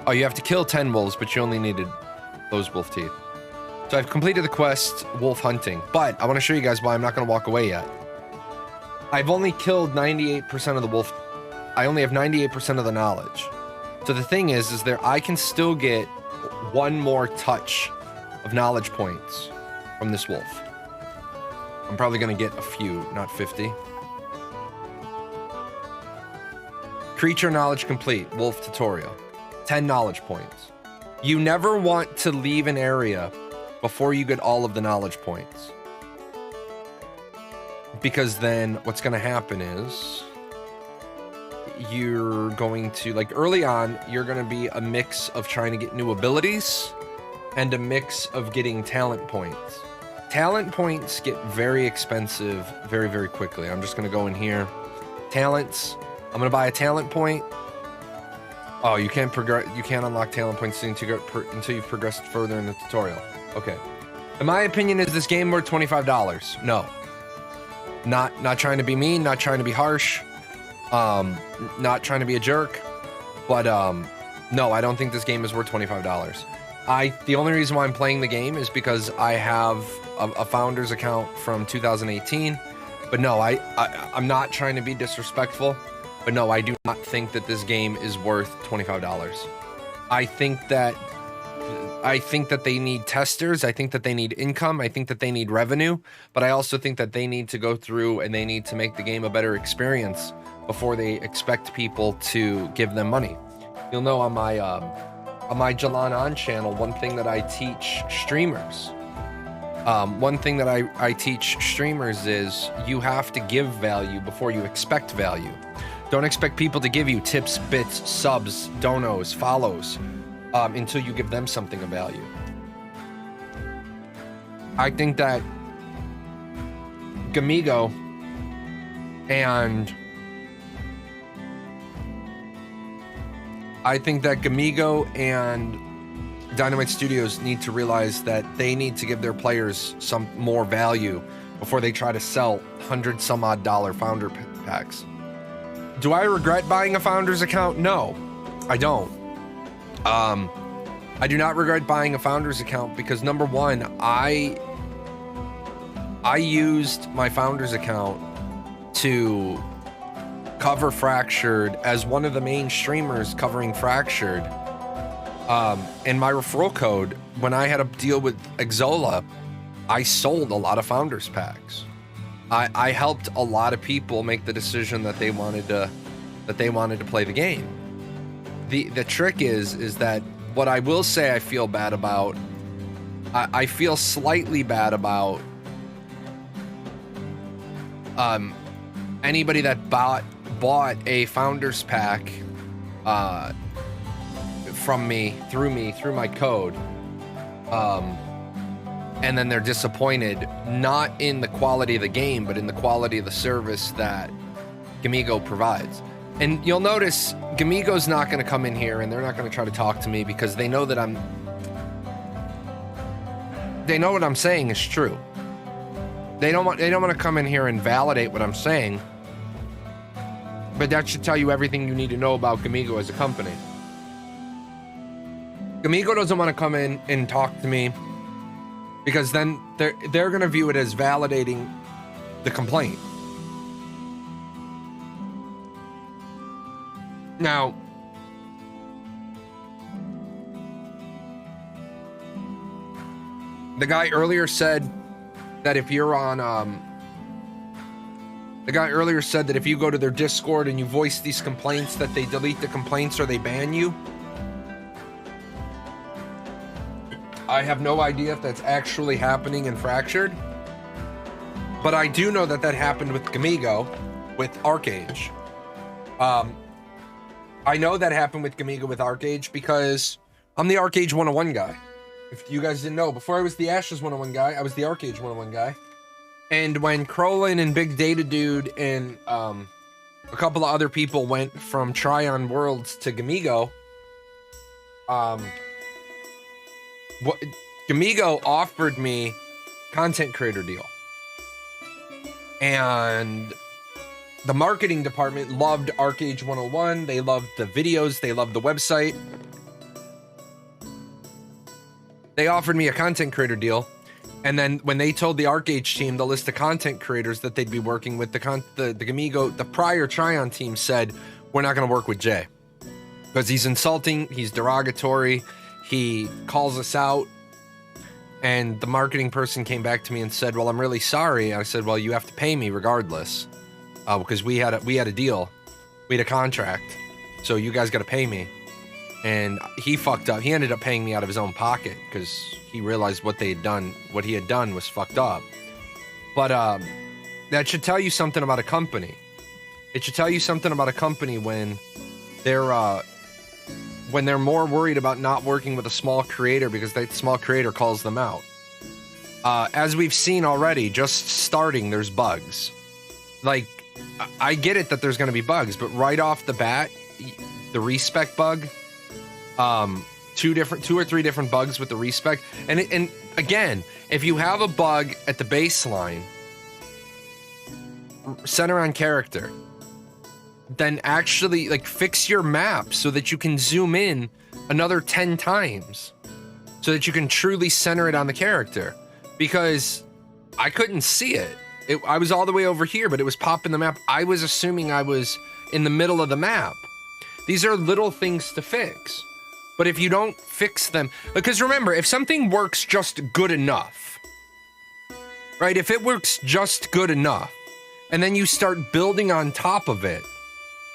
Oh, you have to kill 10 wolves, but you only needed those wolf teeth. So I've completed the quest, wolf hunting, but I want to show you guys why I'm not going to walk away yet. I've only killed 98% of the wolf. I only have 98% of the knowledge. So the thing is there I can still get one more touch of knowledge points from this wolf. I'm probably going to get a few, not 50. Creature knowledge complete, wolf tutorial. 10 knowledge points. You never want to leave an area before you get all of the knowledge points. Because then what's going to happen is you're going to, like, early on, you're going to be a mix of trying to get new abilities and a mix of getting talent points. Talent points get very expensive very, very quickly. I'm just going to go in here. Talents. I'm going to buy a talent point. Oh, you can't progress. You can't unlock talent points until you've progressed further in the tutorial. Okay. In my opinion, is this game worth $25? No. Not trying to be mean, not trying to be harsh, not trying to be a jerk, but no, I don't think this game is worth $25. The only reason why I'm playing the game is because I have a founder's account from 2018. But no, I'm not trying to be disrespectful. But no, I do not think that this game is worth $25. I think that they need testers. I think that they need income. I think that they need revenue. But I also think that they need to go through and they need to make the game a better experience before they expect people to give them money. You'll know on my Jahlon On channel, one thing that I teach streamers. Is you have to give value before you expect value. Don't expect people to give you tips, bits, subs, donos, follows, until you give them something of value. I think that Gamigo and Dynamite Studios need to realize that they need to give their players some more value before they try to sell $100-some-odd founder packs. Do I regret buying a founder's account? No, I don't. I do not regret buying a founder's account because, number one, I used my founder's account to cover Fractured as one of the main streamers covering Fractured. And my referral code, when I had a deal with Exola, I sold a lot of founders packs. I helped a lot of people make the decision that they wanted to play the game. The trick is that what I will say I feel bad about, I feel slightly bad about anybody that bought a founders pack from me through my code, and then they're disappointed, not in the quality of the game, but in the quality of the service that Gamigo provides. And you'll notice Gamigo's not going to come in here and they're not going to try to talk to me because they know that they know what I'm saying is true. They don't want to come in here and validate what I'm saying, but that should tell you everything you need to know about Gamigo as a company. Gamigo doesn't want to come in and talk to me because then they're going to view it as validating the complaint. Now, the guy earlier said that if you're on if you go to their Discord and you voice these complaints, that they delete the complaints or they ban you. I have no idea if that's actually happening in Fractured, but I do know that happened with Gamigo, with Arcage. I know that happened with Gamigo with Arcage because I'm the Arcage 101 guy. If you guys didn't know, before I was the Ashes 101 guy, I was the Arcage 101 guy. And when Crolin and Big Data Dude and a couple of other people went from Tryon Worlds to Gamigo, Gamigo offered me content creator deal. And the marketing department loved Arcage 101. They loved the videos. They loved the website. They offered me a content creator deal. And then when they told the Arcage team the list of content creators that they'd be working with, the Gamigo, the prior Tryon team said, we're not going to work with Jay because he's insulting, he's derogatory, he calls us out. And the marketing person came back to me and said, well, I'm really sorry. I said, well, you have to pay me regardless, because we had a deal, we had a contract, so you guys got to pay me. and he fucked up. He ended up paying me out of his own pocket because he realized what he had done was fucked up. But that should tell you something about a company. It should tell you something about a company when they're more worried about not working with a small creator because that small creator calls them out. As we've seen already, just starting, there's bugs. Like, I get it that there's going to be bugs, but right off the bat, the respec bug, two or three different bugs with the respec, and again, if you have a bug at the baseline, center on character, then actually like fix your map so that you can zoom in another 10 times, so that you can truly center it on the character. Because I couldn't see it. I was all the way over here, but it was popping the map. I was assuming I was in the middle of the map. These are little things to fix. But if you don't fix them, because remember, if something works just good enough, right? If it works just good enough, and then you start building on top of it,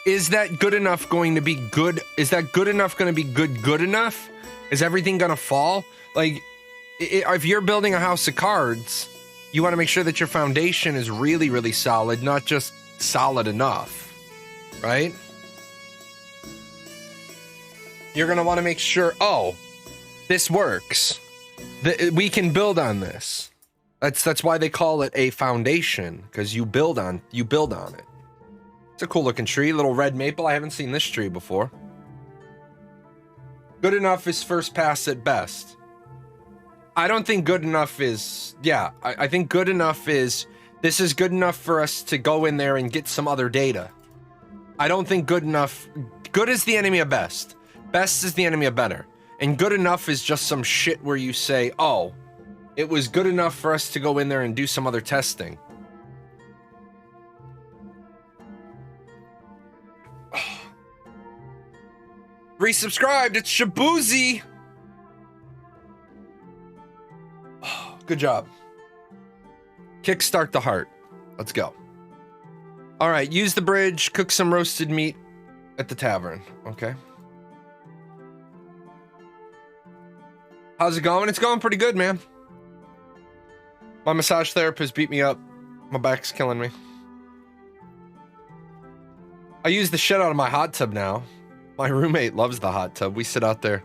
is that good enough going to be good? Is that good enough going to be good enough? Is everything going to fall? Like, if you're building a house of cards, you want to make sure that your foundation is really, really solid, not just solid enough, right? You're going to want to make sure, oh, this works. We can build on this. That's why they call it a foundation, because you build on it. It's a cool looking tree, little red maple. I haven't seen this tree before. Good enough is first pass at best. I don't think good enough is, yeah, I think good enough is, this is good enough for us to go in there and get some other data. I don't think good enough, good is the enemy of best. Best is the enemy of better. And good enough is just some shit where you say, oh, it was good enough for us to go in there and do some other testing. Resubscribed, it's Shabuzi. Good job. Kickstart the heart. Let's go. All right, use the bridge, cook some roasted meat at the tavern. Okay. How's it going? It's going pretty good, man. My massage therapist beat me up. My back's killing me. I use the shit out of my hot tub now. My roommate loves the hot tub. We sit out there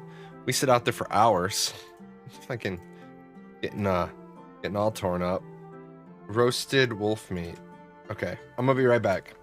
for hours. Fucking getting all torn up. Roasted wolf meat. Okay, I'm gonna be right back.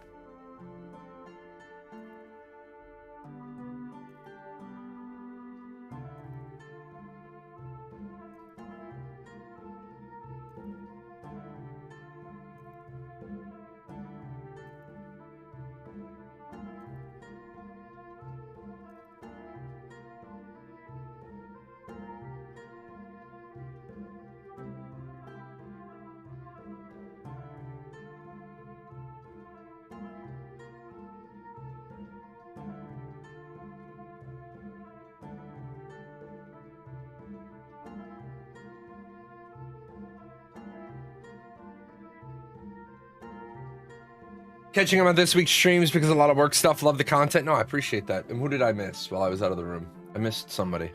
Catching up on this week's streams because a lot of work stuff. Love the content. No, I appreciate that. And who did I miss while I was out of the room? I missed somebody.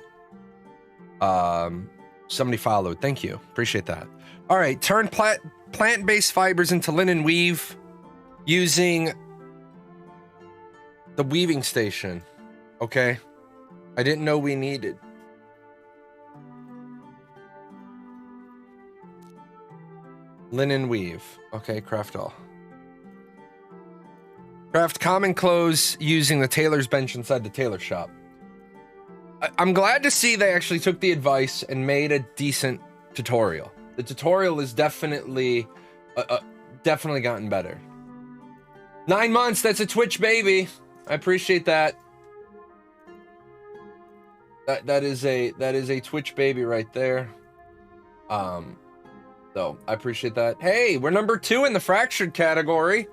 Somebody followed. Thank you. Appreciate that. All right. Turn plant-based fibers into linen weave using the weaving station. Okay. I didn't know we needed. Linen weave. Okay. Craft all. Craft common clothes using the tailor's bench inside the tailor shop. I'm glad to see they actually took the advice and made a decent tutorial. The tutorial is definitely gotten better. 9 months, that's a Twitch baby. I appreciate that. That is a Twitch baby right there. So I appreciate that. Hey, we're number 2 in the fractured category.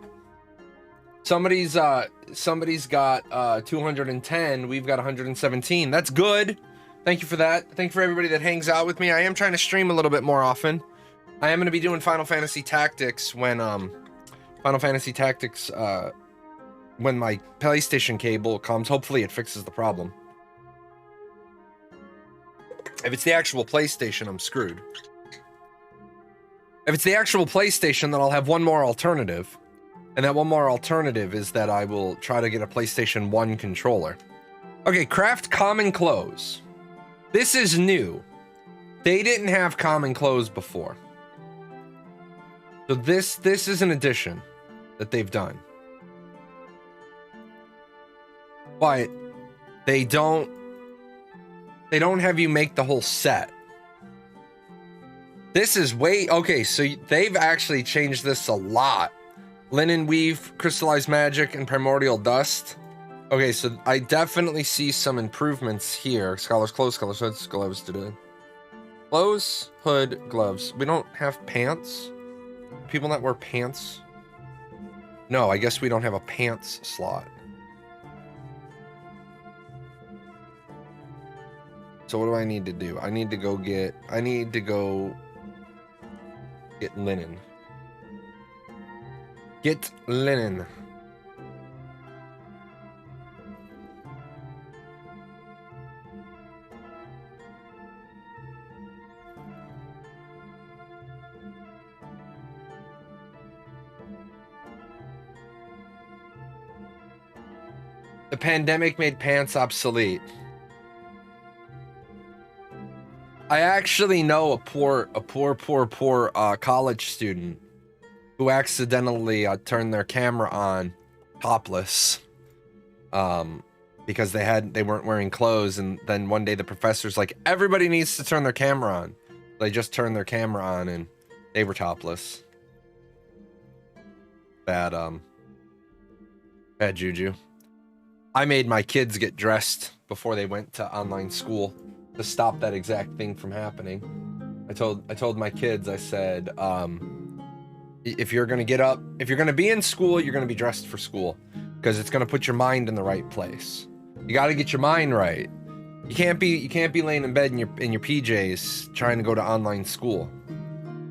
Somebody's got 210. We've got 117. That's good. Thank you for that. Thank you for everybody that hangs out with me. I am trying to stream a little bit more often. I am going to be doing Final Fantasy Tactics when when my PlayStation cable comes. Hopefully it fixes the problem. If it's the actual PlayStation, I'm screwed. If it's the actual PlayStation, then I'll have one more alternative. And that one more alternative is that I will try to get a PlayStation 1 controller. Okay, craft common clothes. This is new. They didn't have common clothes before. So this is an addition that they've done. But they don't have you make the whole set. This is way okay, so they've actually changed this a lot. Linen weave, crystallized magic, and primordial dust. Okay, so I definitely see some improvements here. Scholars clothes, scholars hoods, gloves today. Clothes, hood, gloves. We don't have pants. People that wear pants. No, I guess we don't have a pants slot. So what do I need to do? I need to go get linen. Get linen. The pandemic made pants obsolete. I actually know a poor college student who accidentally turned their camera on topless because they weren't wearing clothes, and then one day the professor's like, everybody needs to turn their camera on. They just turned their camera on and they were topless. Bad juju. I made my kids get dressed before they went to online school to stop that exact thing from happening. I told my kids, I said, if you're gonna get up, if you're gonna be in school, you're gonna be dressed for school, because it's gonna put your mind in the right place. You got to get your mind right. You can't be laying in bed in your PJs trying to go to online school.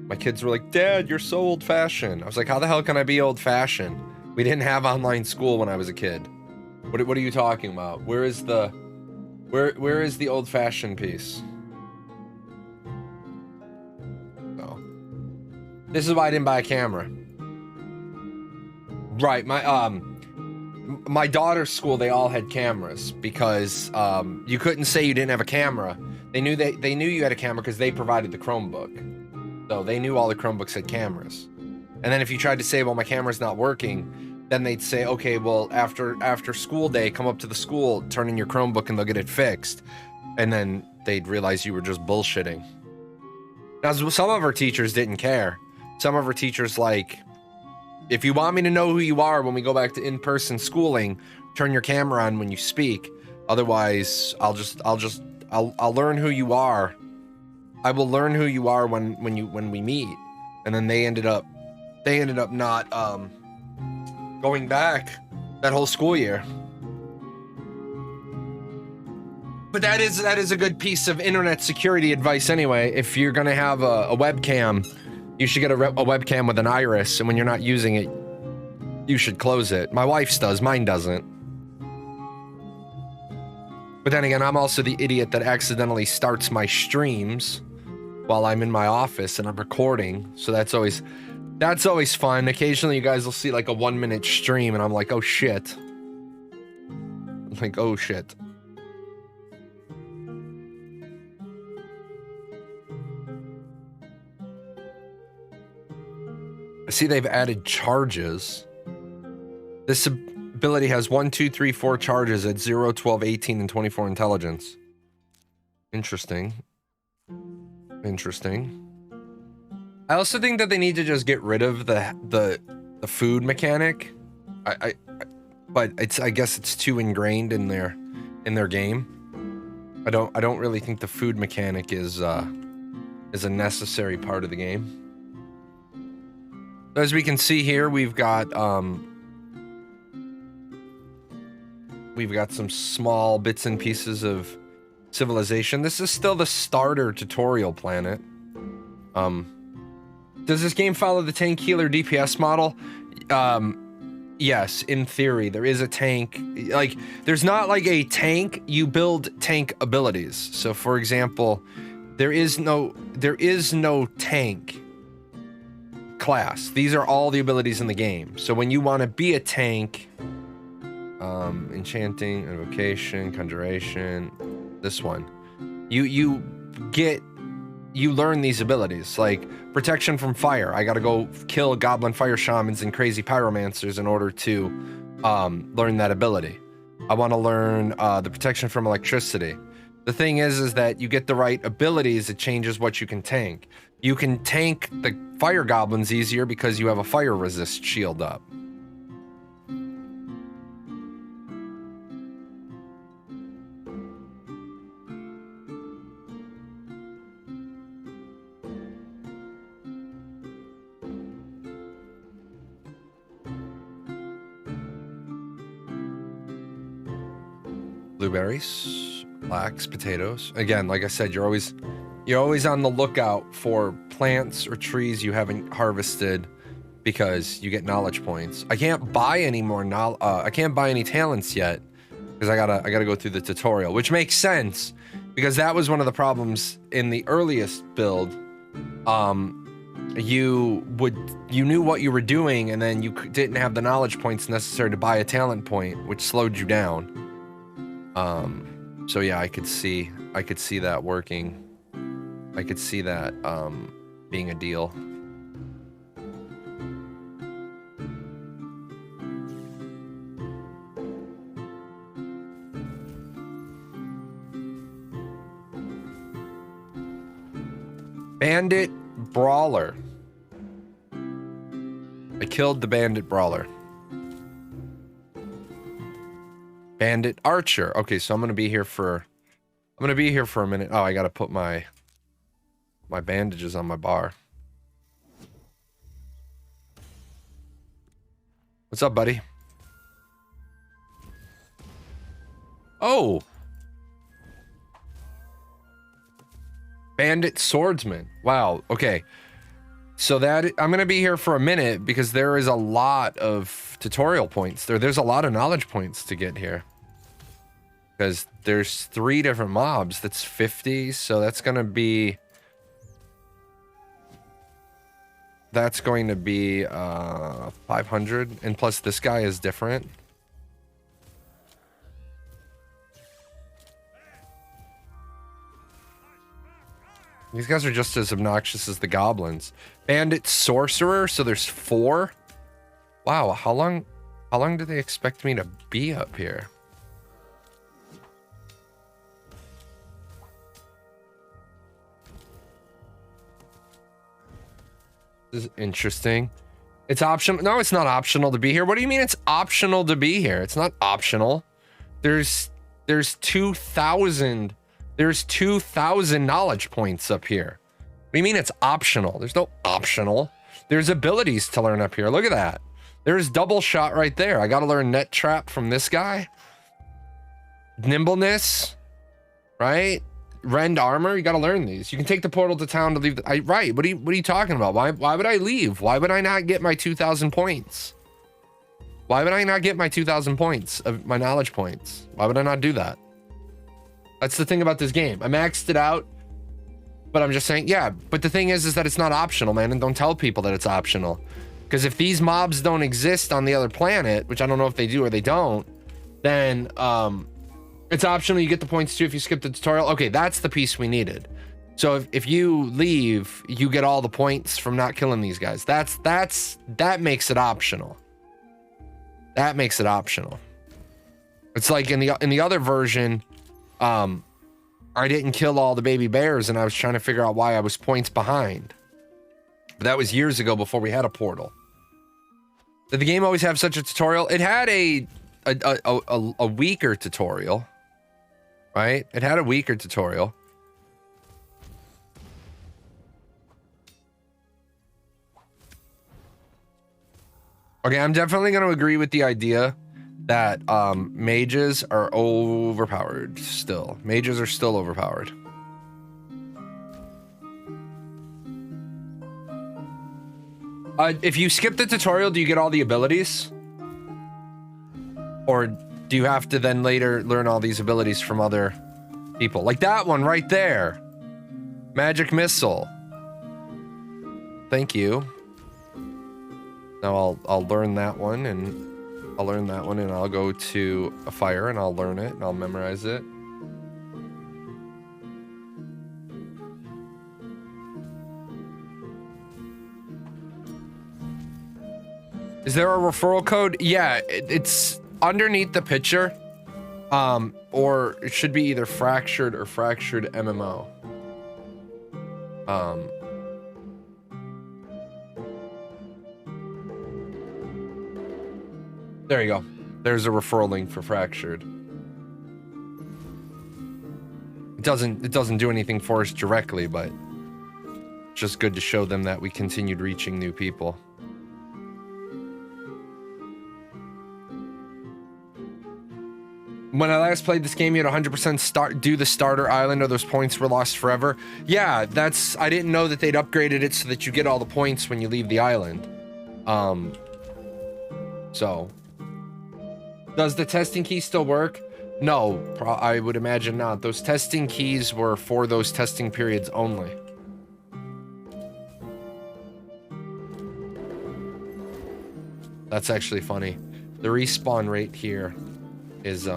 My kids were like, Dad, you're so old-fashioned. I was like, how the hell can I be old-fashioned? We didn't have online school when I was a kid. What are you talking about? Where is the old-fashioned piece? Oh. This is why I didn't buy a camera. Right, my daughter's school, they all had cameras because you couldn't say you didn't have a camera. They knew you had a camera because they provided the Chromebook. So they knew all the Chromebooks had cameras. And then if you tried to say, well, my camera's not working, then they'd say, okay, well, after school day, come up to the school, turn in your Chromebook, and they'll get it fixed. And then they'd realize you were just bullshitting. Now, some of our teachers didn't care. Some of our teachers, like, if you want me to know who you are when we go back to in-person schooling, turn your camera on when you speak. Otherwise, I'll learn who you are. I will learn who you are when we meet. And then they ended up not going back that whole school year. But that is a good piece of internet security advice anyway. If you're gonna have a webcam, you should get a webcam with an iris, and when you're not using it, you should close it. My wife's does, mine doesn't. But then again, I'm also the idiot that accidentally starts my streams while I'm in my office and I'm recording, so that's always fun. Occasionally you guys will see like a 1-minute stream and I'm like, oh shit. Like, oh shit. I see they've added charges. This ability has 1, 2, 3, 4 charges at 0, 12, 18, and 24 intelligence. Interesting. I also think that they need to just get rid of the food mechanic. But I guess it's too ingrained in their game. I don't really think the food mechanic is a necessary part of the game. As we can see here, we've got some small bits and pieces of civilization. This is still the starter tutorial planet. Does this game follow the tank healer DPS model? Yes, in theory, there is a tank. Like, there's not like a tank, you build tank abilities. So for example, there is no tank class. These are all the abilities in the game. So when you want to be a tank, enchanting, invocation, conjuration, this one, you learn these abilities, like protection from fire. I gotta go kill goblin fire shamans and crazy pyromancers in order to learn that ability. I want to learn the protection from electricity. The thing is that you get the right abilities, it changes what you can tank. You can tank the fire goblins easier because you have a fire resist shield up. Blueberries, flax, potatoes. Again, like I said, you're always on the lookout for plants or trees you haven't harvested because you get knowledge points. I can't buy any more I can't buy any talents yet because I gotta go through the tutorial, which makes sense because that was one of the problems in the earliest build. You knew what you were doing, and then you didn't have the knowledge points necessary to buy a talent point, which slowed you down. So yeah, I could see that working. I could see that being a deal. Bandit Brawler. I killed the Bandit Brawler. Bandit Archer. Okay, so I'm gonna be here for a minute. Oh, I gotta put my bandages on my bar. What's up, buddy? Oh, Bandit Swordsman. Wow. Okay. So that I'm gonna be here for a minute because there is a lot of tutorial points. There's a lot of knowledge points to get here. Because there's 3 different mobs. That's 50. So that's gonna be 500, and plus this guy is different. These guys are just as obnoxious as the goblins. Bandit Sorcerer, so there's 4. Wow, how long do they expect me to be up here? This is interesting. It's optional. No, it's not optional to be here. What do you mean it's optional to be here? It's not optional. There's 2,000 knowledge points up here. What do you mean it's optional? There's no optional. There's abilities to learn up here. Look at that. There's double shot right there. I got to learn net trap from this guy. Nimbleness, right? Rend armor. You got to learn these. You can take the portal to town to leave. Right. What are you talking about? Why would I leave? Why would I not get my 2,000 points? Why would I not get my 2,000 points of my knowledge points? Why would I not do that? That's the thing about this game. I maxed it out, but I'm just saying, yeah. But the thing is that it's not optional, man. And don't tell people that it's optional. Because if these mobs don't exist on the other planet, which I don't know if they do or they don't, then it's optional. You get the points too if you skip the tutorial. Okay, that's the piece we needed. So if you leave, you get all the points from not killing these guys. That makes it optional. That makes it optional. It's like in the other version, I didn't kill all the baby bears, and I was trying to figure out why I was points behind. But that was years ago before we had a portal. Did the game always have such a tutorial? It had a weaker tutorial, right? It had a weaker tutorial. Okay, I'm definitely going to agree with the idea that mages are overpowered still. Mages are still overpowered. If you skip the tutorial, do you get all the abilities? Or do you have to then later learn all these abilities from other people? Like that one right there. Magic Missile. Thank you. Now I'll learn that one, and I'll learn that one, and I'll go to a fire, and I'll learn it, and I'll memorize it. Is there a referral code? Yeah, it's underneath the picture. Or it should be either fractured or fractured MMO. There you go. There's a referral link for fractured. It doesn't do anything for us directly, but it's just good to show them that we continued reaching new people. When I last played this game, you had 100% do the starter island, or those points were lost forever. Yeah, I didn't know that they'd upgraded it so that you get all the points when you leave the island. So, does the testing key still work? No, I would imagine not. Those testing keys were for those testing periods only. That's actually funny. The respawn rate here is these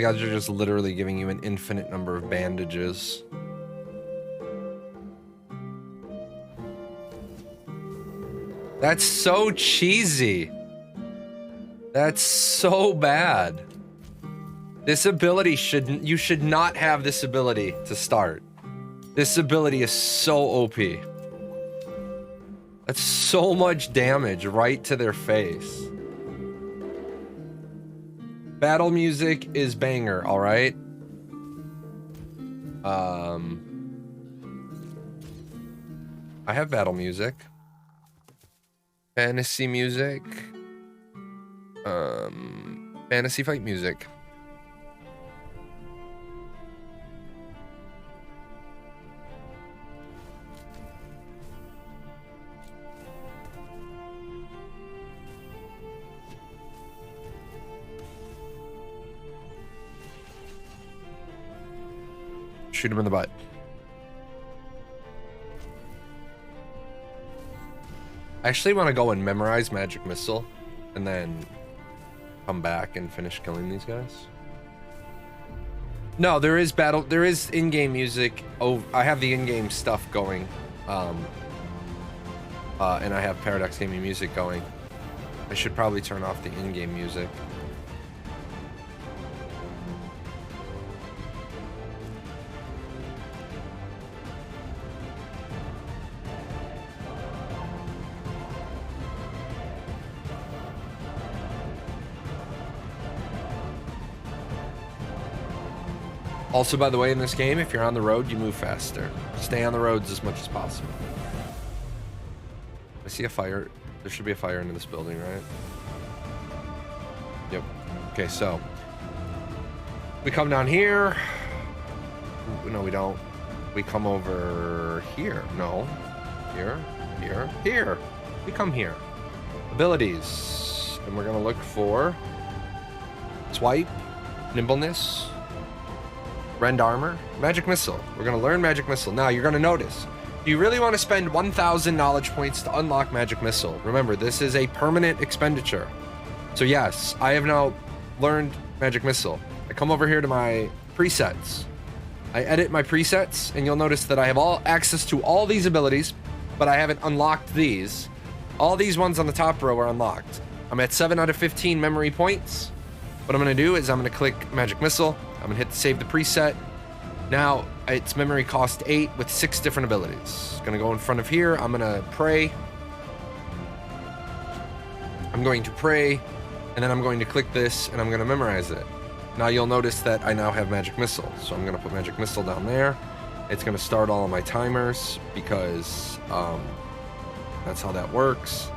guys are just literally giving you an infinite number of bandages. That's so cheesy. That's so bad. This ability you should not have this ability to start. This ability is so OP. That's so much damage right to their face. Battle music is banger, all right? I have battle music. Fantasy music. Fantasy fight music. Shoot him in the butt. I actually want to go and memorize Magic Missile and then come back and finish killing these guys. No, there is in-game music. Oh, I have the in-game stuff going. And I have Paradox Gaming music going. I should probably turn off the in-game music. Also, by the way, in this game, if you're on the road, you move faster. Stay on the roads as much as possible. I see a fire. There should be a fire into this building, right? Yep. Okay, so we come down here. No, we don't. We come over here. No. Here. Here. Here. We come here. Abilities. And we're going to look for Swipe, Nimbleness, Rend Armor, Magic Missile. We're going to learn Magic Missile. Now, you're going to notice, you really want to spend 1,000 knowledge points to unlock Magic Missile. Remember, this is a permanent expenditure. So yes, I have now learned Magic Missile. I come over here to my presets. I edit my presets, and you'll notice that I have all access to all these abilities, but I haven't unlocked these. All these ones on the top row are unlocked. I'm at 7 out of 15 memory points. What I'm going to do is I'm going to click Magic Missile. I'm going to hit save the preset. Now, it's memory cost 8 with 6 different abilities. Going to go in front of here. I'm going to pray. I'm going to pray, and then I'm going to click this, and I'm going to memorize it. Now, you'll notice that I now have Magic Missile. So I'm going to put Magic Missile down there. It's going to start all of my timers because that's how that works.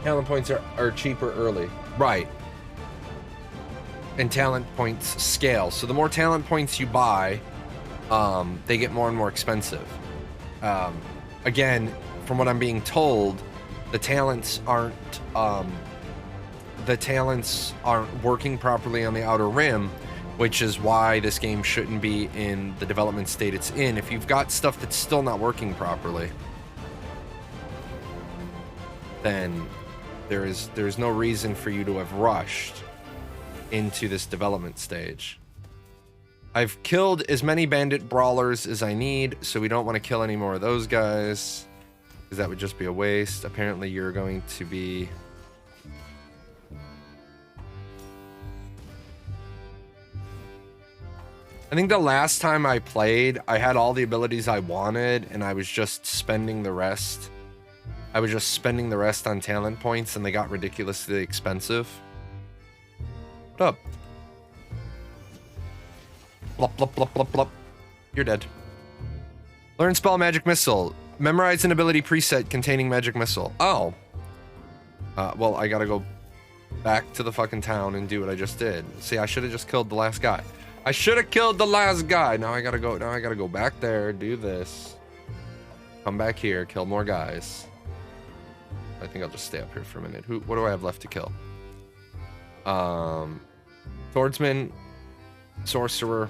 Talent points are cheaper early. Right. And talent points scale. So the more talent points you buy, they get more and more expensive. Again, from what I'm being told, the talents aren't working properly on the Outer Rim, which is why this game shouldn't be in the development state it's in. If you've got stuff that's still not working properly, then there's no reason for you to have rushed into this development stage. I've killed as many bandit brawlers as I need, so we don't want to kill any more of those guys, because that would just be a waste. Apparently you're going to be... I think the last time I played, I had all the abilities I wanted, and I was just spending the rest. I was just spending the rest on talent points, and they got ridiculously expensive. What up? Blup, blup, blup, blup, blup. You're dead. Learn spell magic missile. Memorize an ability preset containing magic missile. Oh. Well, I gotta go back to the fucking town and do what I just did. See, I should have just killed the last guy. I should have killed the last guy. Now I gotta go back there, do this. Come back here, kill more guys. I think I'll just stay up here for a minute. What do I have left to kill? Swordsman, sorcerer,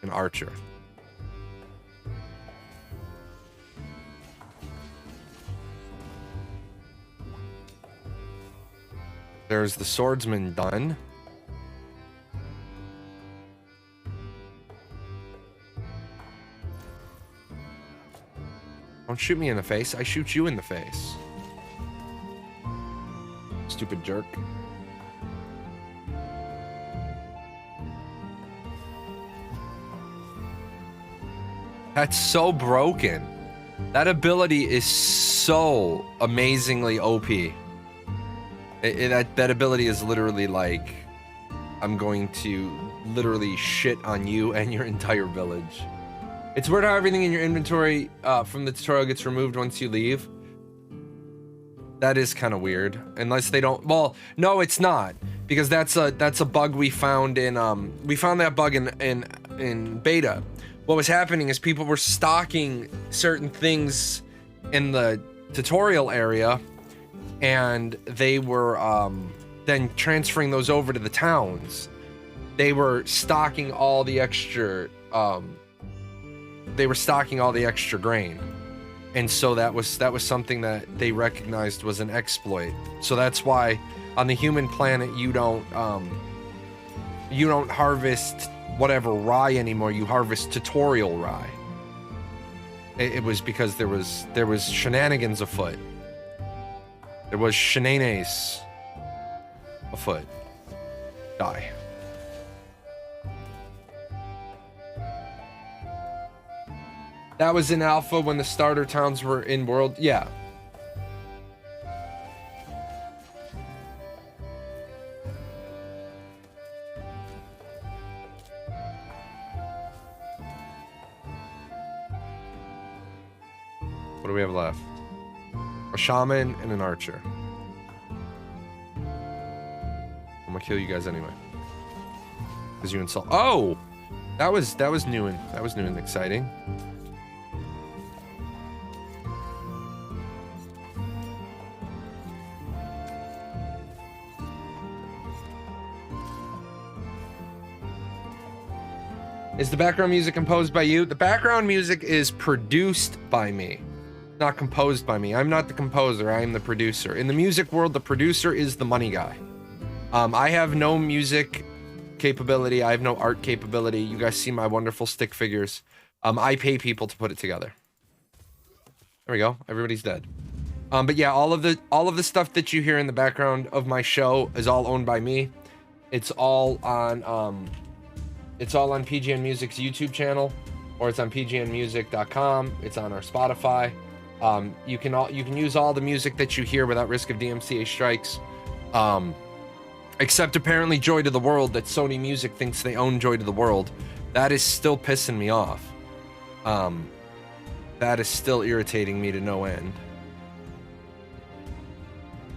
and archer. There's the swordsman done. Don't shoot me in the face. I shoot you in the face. Stupid jerk. That's so broken. That ability is so amazingly OP. That ability is literally like, I'm going to literally shit on you and your entire village. It's weird how everything in your inventory from the tutorial gets removed once you leave. That is kind of weird. Unless they don't... Well, no, it's not. Because that's a bug we found in... we found that bug in beta. What was happening is people were stocking certain things in the tutorial area, and they were then transferring those over to the towns. They were stocking all the extra... they were stocking all the extra grain. And so that was something that they recognized was an exploit. So that's why on the human planet you don't harvest whatever rye anymore. You harvest tutorial rye. It was because there was shenanigans afoot. There was shenanigans afoot. Die. That was in alpha when the starter towns were in world. Yeah. What do we have left? A shaman and an archer. I'm gonna kill you guys anyway. Because you insult. Oh! That was new and exciting. Is the background music composed by you? The background music is produced by me, not composed by me. I'm not the composer, I am the producer. In the music world, the producer is the money guy. I have no music capability, I have no art capability. You guys see my wonderful stick figures. I pay people to put it together. There we go, everybody's dead. But yeah, all of the stuff that you hear in the background of my show is all owned by me. It's all on PGN Music's YouTube channel, or it's on pgnmusic.com. It's on our Spotify. You can use all the music that you hear without risk of DMCA strikes, except apparently Joy to the World, that Sony Music thinks they own Joy to the World. That is still pissing me off. That is still irritating me to no end.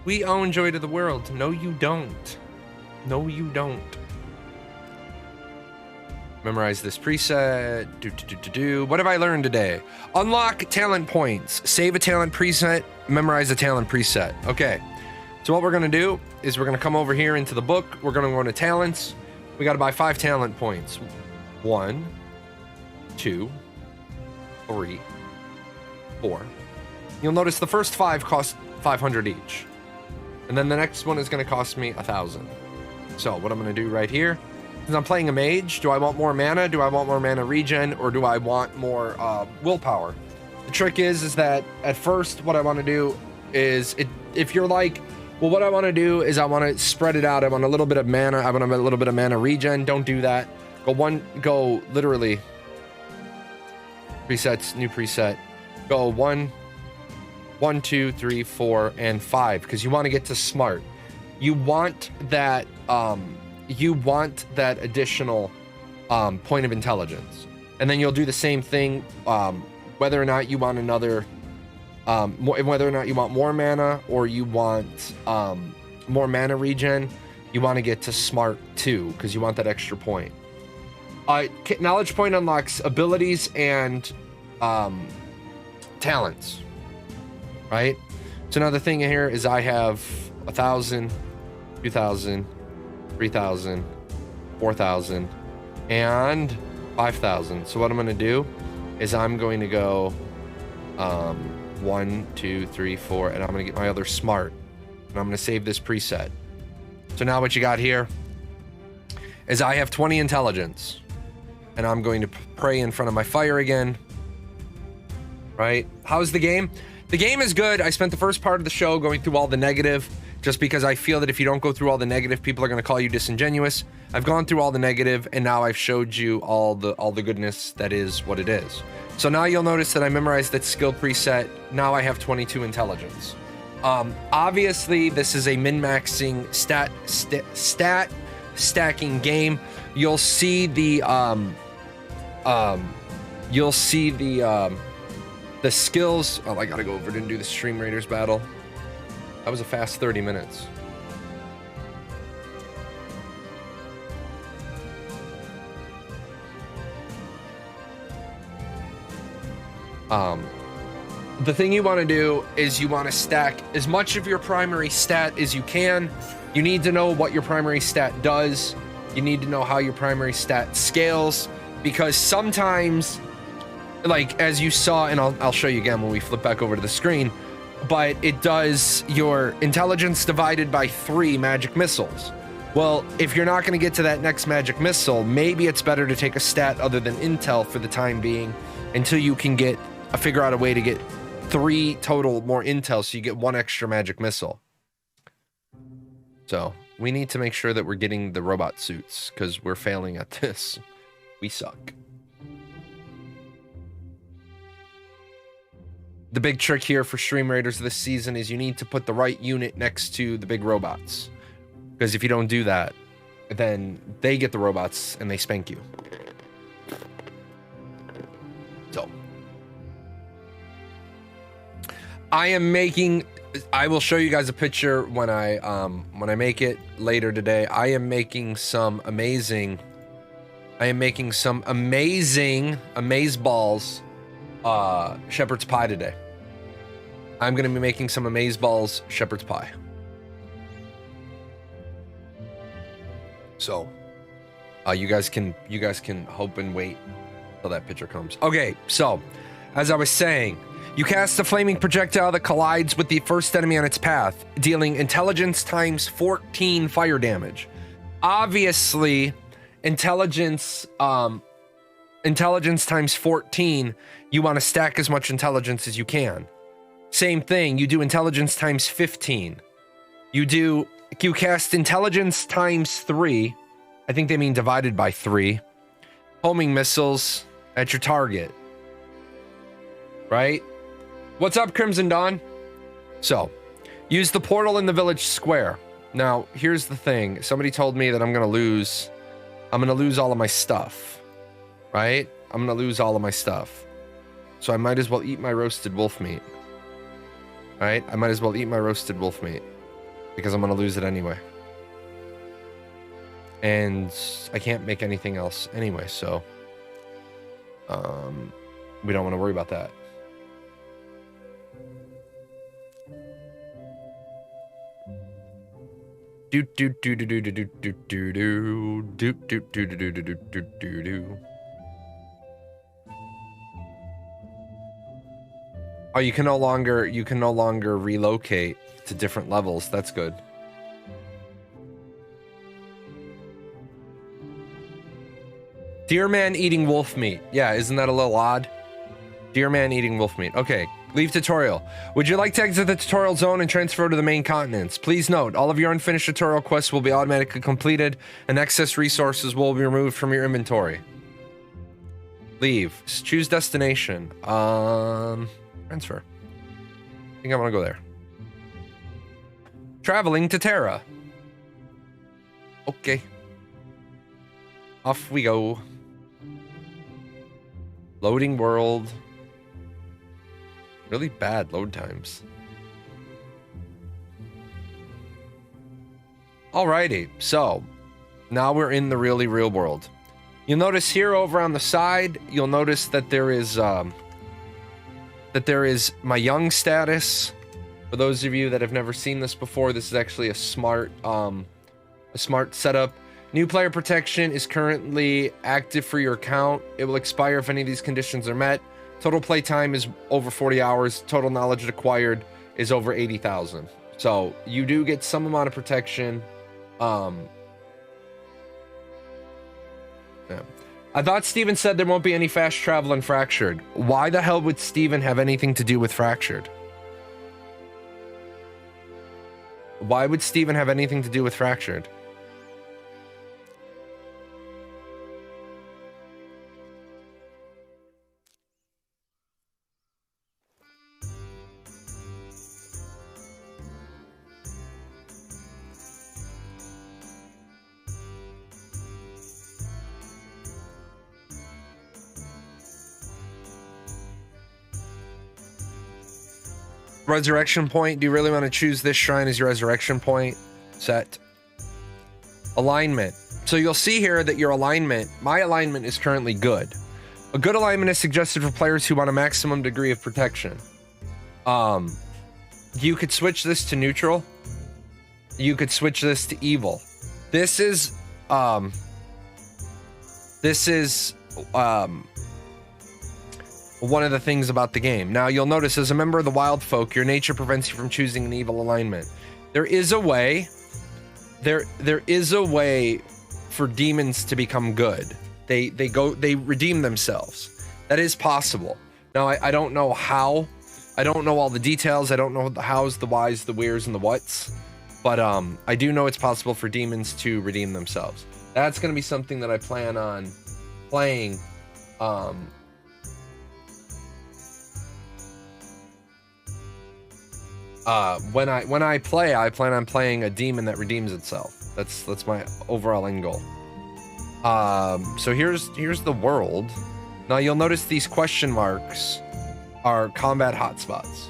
We own Joy to the World. No, you don't. No, you don't. Memorize this preset. What have I learned today? Unlock talent points. Save a talent preset. Memorize a talent preset. Okay. So what we're going to do is we're going to come over here into the book. We're going to go into talents. We got to buy 5 talent points. 1, 2, 3, 4. You'll notice the first 5 cost 500 each. And then the next one is going to cost me 1,000. So what I'm going to do right here, since I'm playing a mage, do I want more mana? Do I want more mana regen? Or do I want more willpower? The trick is that at first what I want to do is, if you're like, well, what I want to do is I want to spread it out. I want a little bit of mana. I want a little bit of mana regen. Don't do that. Go literally presets, new preset. Go 1, 2, 3, 4, and 5, because you want to get to smart. You want that additional point of intelligence, and then you'll do the same thing. Whether or not you want another, whether or not you want more mana or you want more mana regen, you want to get to smart too, because you want that extra point. Knowledge point unlocks abilities and talents, right? So now the thing here is I have 1,000, 2,000, 3,000, 4,000, and 5,000. So what I'm going to do is I'm going to go 1, 2, 3, 4, and I'm going to get my other smart, and I'm going to save this preset. So now what you got here is I have 20 intelligence, and I'm going to pray in front of my fire again. Right? How's the game? The game is good. I spent the first part of the show going through all the negative, just because I feel that if you don't go through all the negative, people are going to call you disingenuous. I've gone through all the negative, and now I've showed you all the goodness that is what it is. So now you'll notice that I memorized that skill preset. Now I have 22 intelligence. Obviously, this is a min-maxing stat stacking game. You'll see the skills. Oh, I gotta go over and do the Stream Raiders battle. That was a fast 30 minutes. The thing you want to do is you want to stack as much of your primary stat as you can. You need to know what your primary stat does. You need to know how your primary stat scales, because sometimes, like as you saw, and I'll show you again when we flip back over to the screen, but it does your intelligence divided by 3 magic missiles. Well, if you're not going to get to that next magic missile, maybe it's better to take a stat other than intel for the time being until you can figure out a way to get 3 total more intel, so you get 1 extra magic missile. So we need to make sure that we're getting the robot suits, because we're failing at this. We suck. The big trick here for Stream Raiders this season is you need to put the right unit next to the big robots, because if you don't do that, then they get the robots and they spank you. So I will show you guys a picture when I make it later today. I am making some amazing amazeballs shepherd's pie today. I'm going to be making some amazeballs shepherd's pie. So you guys can hope and wait till that picture comes. Okay, so as I was saying, you cast a flaming projectile that collides with the first enemy on its path, dealing intelligence times 14 fire damage. Obviously, intelligence times 14, you want to stack as much intelligence as you can. Same thing, you do intelligence times 15. You cast intelligence times 3. I think they mean divided by 3. Homing missiles at your target. Right? What's up, Crimson Dawn? So, use the portal in the village square. Now, here's the thing. Somebody told me that I'm gonna lose all of my stuff. Right? I'm gonna lose all of my stuff. So I might as well eat my roasted wolf meat. Right? I might as well eat my roasted wolf meat, because I'm gonna lose it anyway. And I can't make anything else anyway, so we don't want to worry about that. Do do do do do do do do do do do do do do do do do do. Oh, you can no longer relocate to different levels. That's good. Deer man eating wolf meat. Yeah, isn't that a little odd? Deer man eating wolf meat. Okay, leave tutorial. Would you like to exit the tutorial zone and transfer to the main continents? Please note, all of your unfinished tutorial quests will be automatically completed and excess resources will be removed from your inventory. Leave. Choose destination. Transfer. I think I want to go there. Traveling to Terra. Okay. Off we go. Loading world. Really bad load times. Alrighty, so now we're in the really real world. You'll notice here over on the side, you'll notice that there is my young status. For those of you that have never seen this before, this is actually a smart setup. New player protection is currently active for your account. It will expire if any of these conditions are met. Total play time is over 40 hours. Total knowledge acquired is over 80,000. So you do get some amount of protection. Yeah. I thought Steven said there won't be any fast travel in Fractured. Why the hell would Steven have anything to do with Fractured? Why would Steven have anything to do with Fractured? Resurrection point. Do you really want to choose this shrine as your resurrection point? Set. Alignment. So you'll see here that your alignment, my alignment is currently good. A good alignment is suggested for players who want a maximum degree of protection. You could switch this to neutral. You could switch this to evil. This is one of the things about the game. Now, you'll notice as a member of the wild folk, your nature prevents you from choosing an evil alignment. There is a way. There is a way for demons to become good. They redeem themselves. That is possible. Now, I don't know how. I don't know all the details. I don't know the hows, the whys, the wheres, and the whats. But I do know it's possible for demons to redeem themselves. That's going to be something that I plan on playing. When I play, I plan on playing a demon that redeems itself. That's my overall end goal. So here's the world. Now you'll notice these question marks are combat hotspots.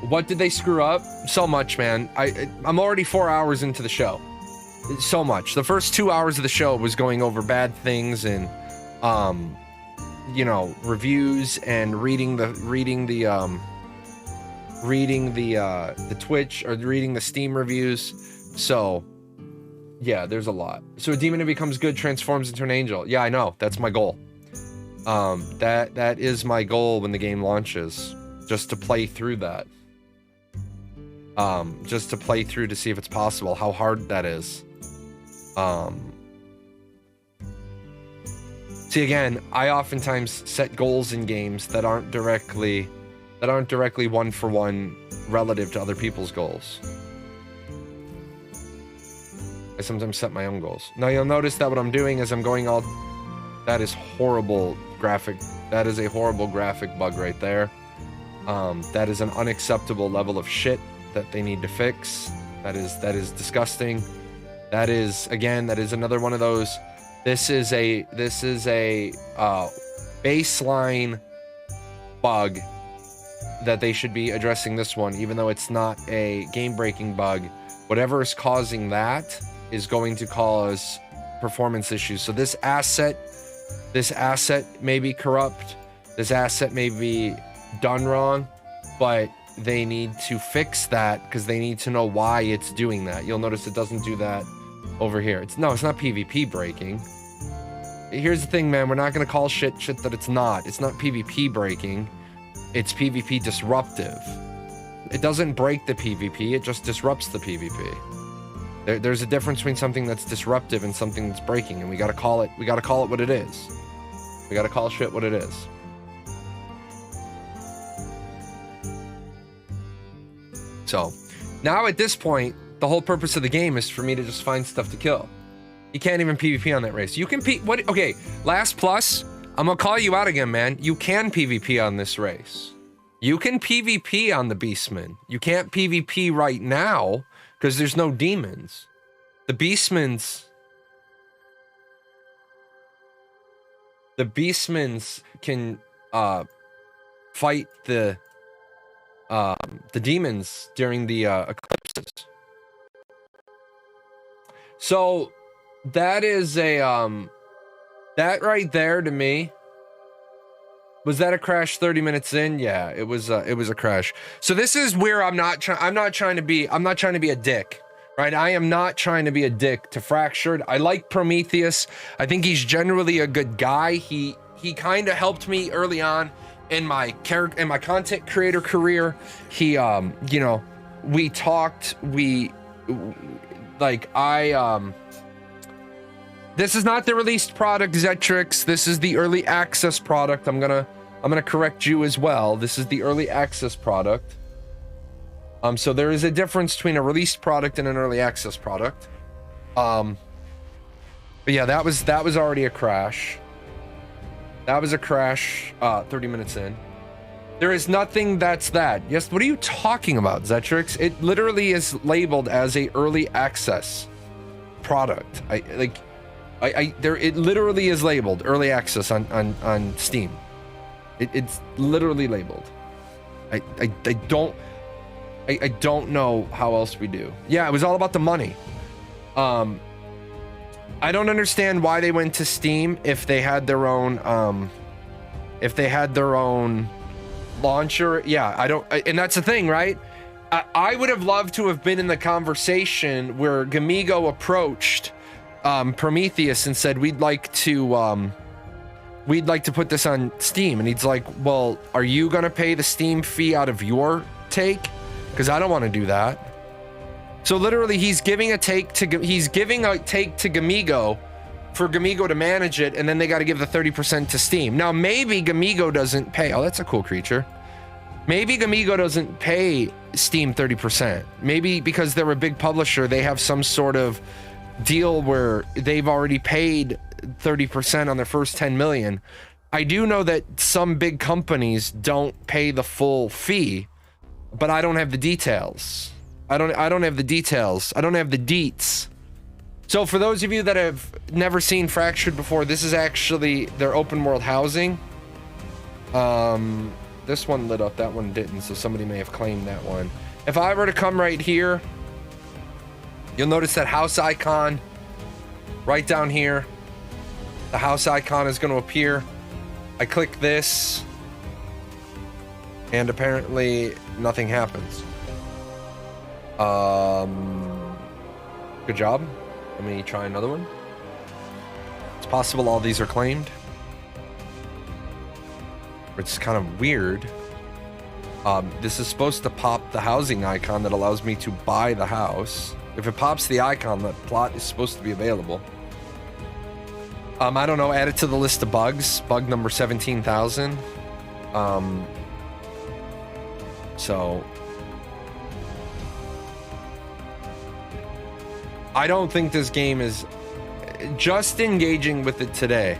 What did they screw up? So much, man. I'm already 4 hours into the show. So much. The first 2 hours of the show was going over bad things and you know, reviews and reading the Twitch or reading the Steam reviews. So yeah, there's a lot. So a demon that becomes good transforms into an angel. Yeah, I know. That's my goal. That is my goal when the game launches, just to play through that. Just to play through to see if it's possible, how hard that is. See, again, I oftentimes set goals in games that aren't directly one-for-one relative to other people's goals. I sometimes set my own goals. Now you'll notice that what I'm doing is I'm going all... That is horrible graphic. That is a horrible graphic bug right there. That is an unacceptable level of shit that they need to fix. That is disgusting. That is, again, that is another one of those... This is a baseline bug that they should be addressing this one, even though it's not a game-breaking bug. Whatever is causing that is going to cause performance issues. So this asset may be corrupt. This asset may be done wrong, but they need to fix that because they need to know why it's doing that. You'll notice it doesn't do that over here. It's not PvP breaking. Here's the thing, man. We're not going to call shit that it's not. It's not PvP breaking. It's PvP disruptive. It doesn't break the PvP. It just disrupts the PvP. There's a difference between something that's disruptive and something that's breaking, and we got to call it what it is. We got to call shit what it is. So now at this point, the whole purpose of the game is for me to just find stuff to kill. You can't even PvP on that race. You can okay, last plus, I'm gonna call you out again, man. You can PvP on this race. You can PvP on the Beastmen. You can't PvP right now because there's no demons. The Beastmen's can fight the demons during the eclipses. So that is a that right there to me, was that a crash 30 minutes in? Yeah, it was a crash. So this is where I'm not trying to be a dick, right? I am not trying to be a dick to Fractured. I like Prometheus. I think he's generally a good guy. He kind of helped me early on in my content creator career. He you know, we talked, this is not the released product, Zetrix. This is the early access product. I'm gonna correct you as well. This is the early access product. So there is a difference between a released product and an early access product. But yeah, that was already a crash. That was a crash 30 minutes in. There is nothing that's that. Yes, what are you talking about, Zetrix? It literally is labeled as a early access product. It literally is labeled early access on Steam. It's literally labeled. I don't know how else we do. Yeah, it was all about the money. I don't understand why they went to Steam if they had their own launcher. Yeah, I don't, and that's the thing, right? I would have loved to have been in the conversation where Gamigo approached Prometheus and said, we'd like to put this on Steam, and he's like, well, are you gonna pay the Steam fee out of your take? Because I don't want to do that. So literally, he's giving a take to Gamigo for Gamigo to manage it, and then they got to give the 30% to Steam. Now maybe Gamigo doesn't pay. Oh, that's a cool creature. Maybe Gamigo doesn't pay Steam 30%. Maybe because they're a big publisher, they have some sort of deal where they've already paid 30% on their first 10 million. I do know that some big companies don't pay the full fee, but I don't have the details. I don't have the details. I don't have the deets. So for those of you that have never seen Fractured before, this is actually their open world housing. This one lit up, that one didn't, so somebody may have claimed that one. If I were to come right here, you'll notice that house icon right down here. The house icon is going to appear. I click this, and apparently nothing happens. Good job. Let me try another one. It's possible all these are claimed. It's kind of weird. This is supposed to pop the housing icon that allows me to buy the house. If it pops the icon, the plot is supposed to be available. I don't know, add it to the list of bugs. Bug number 17,000. So I don't think this game is just engaging with it today.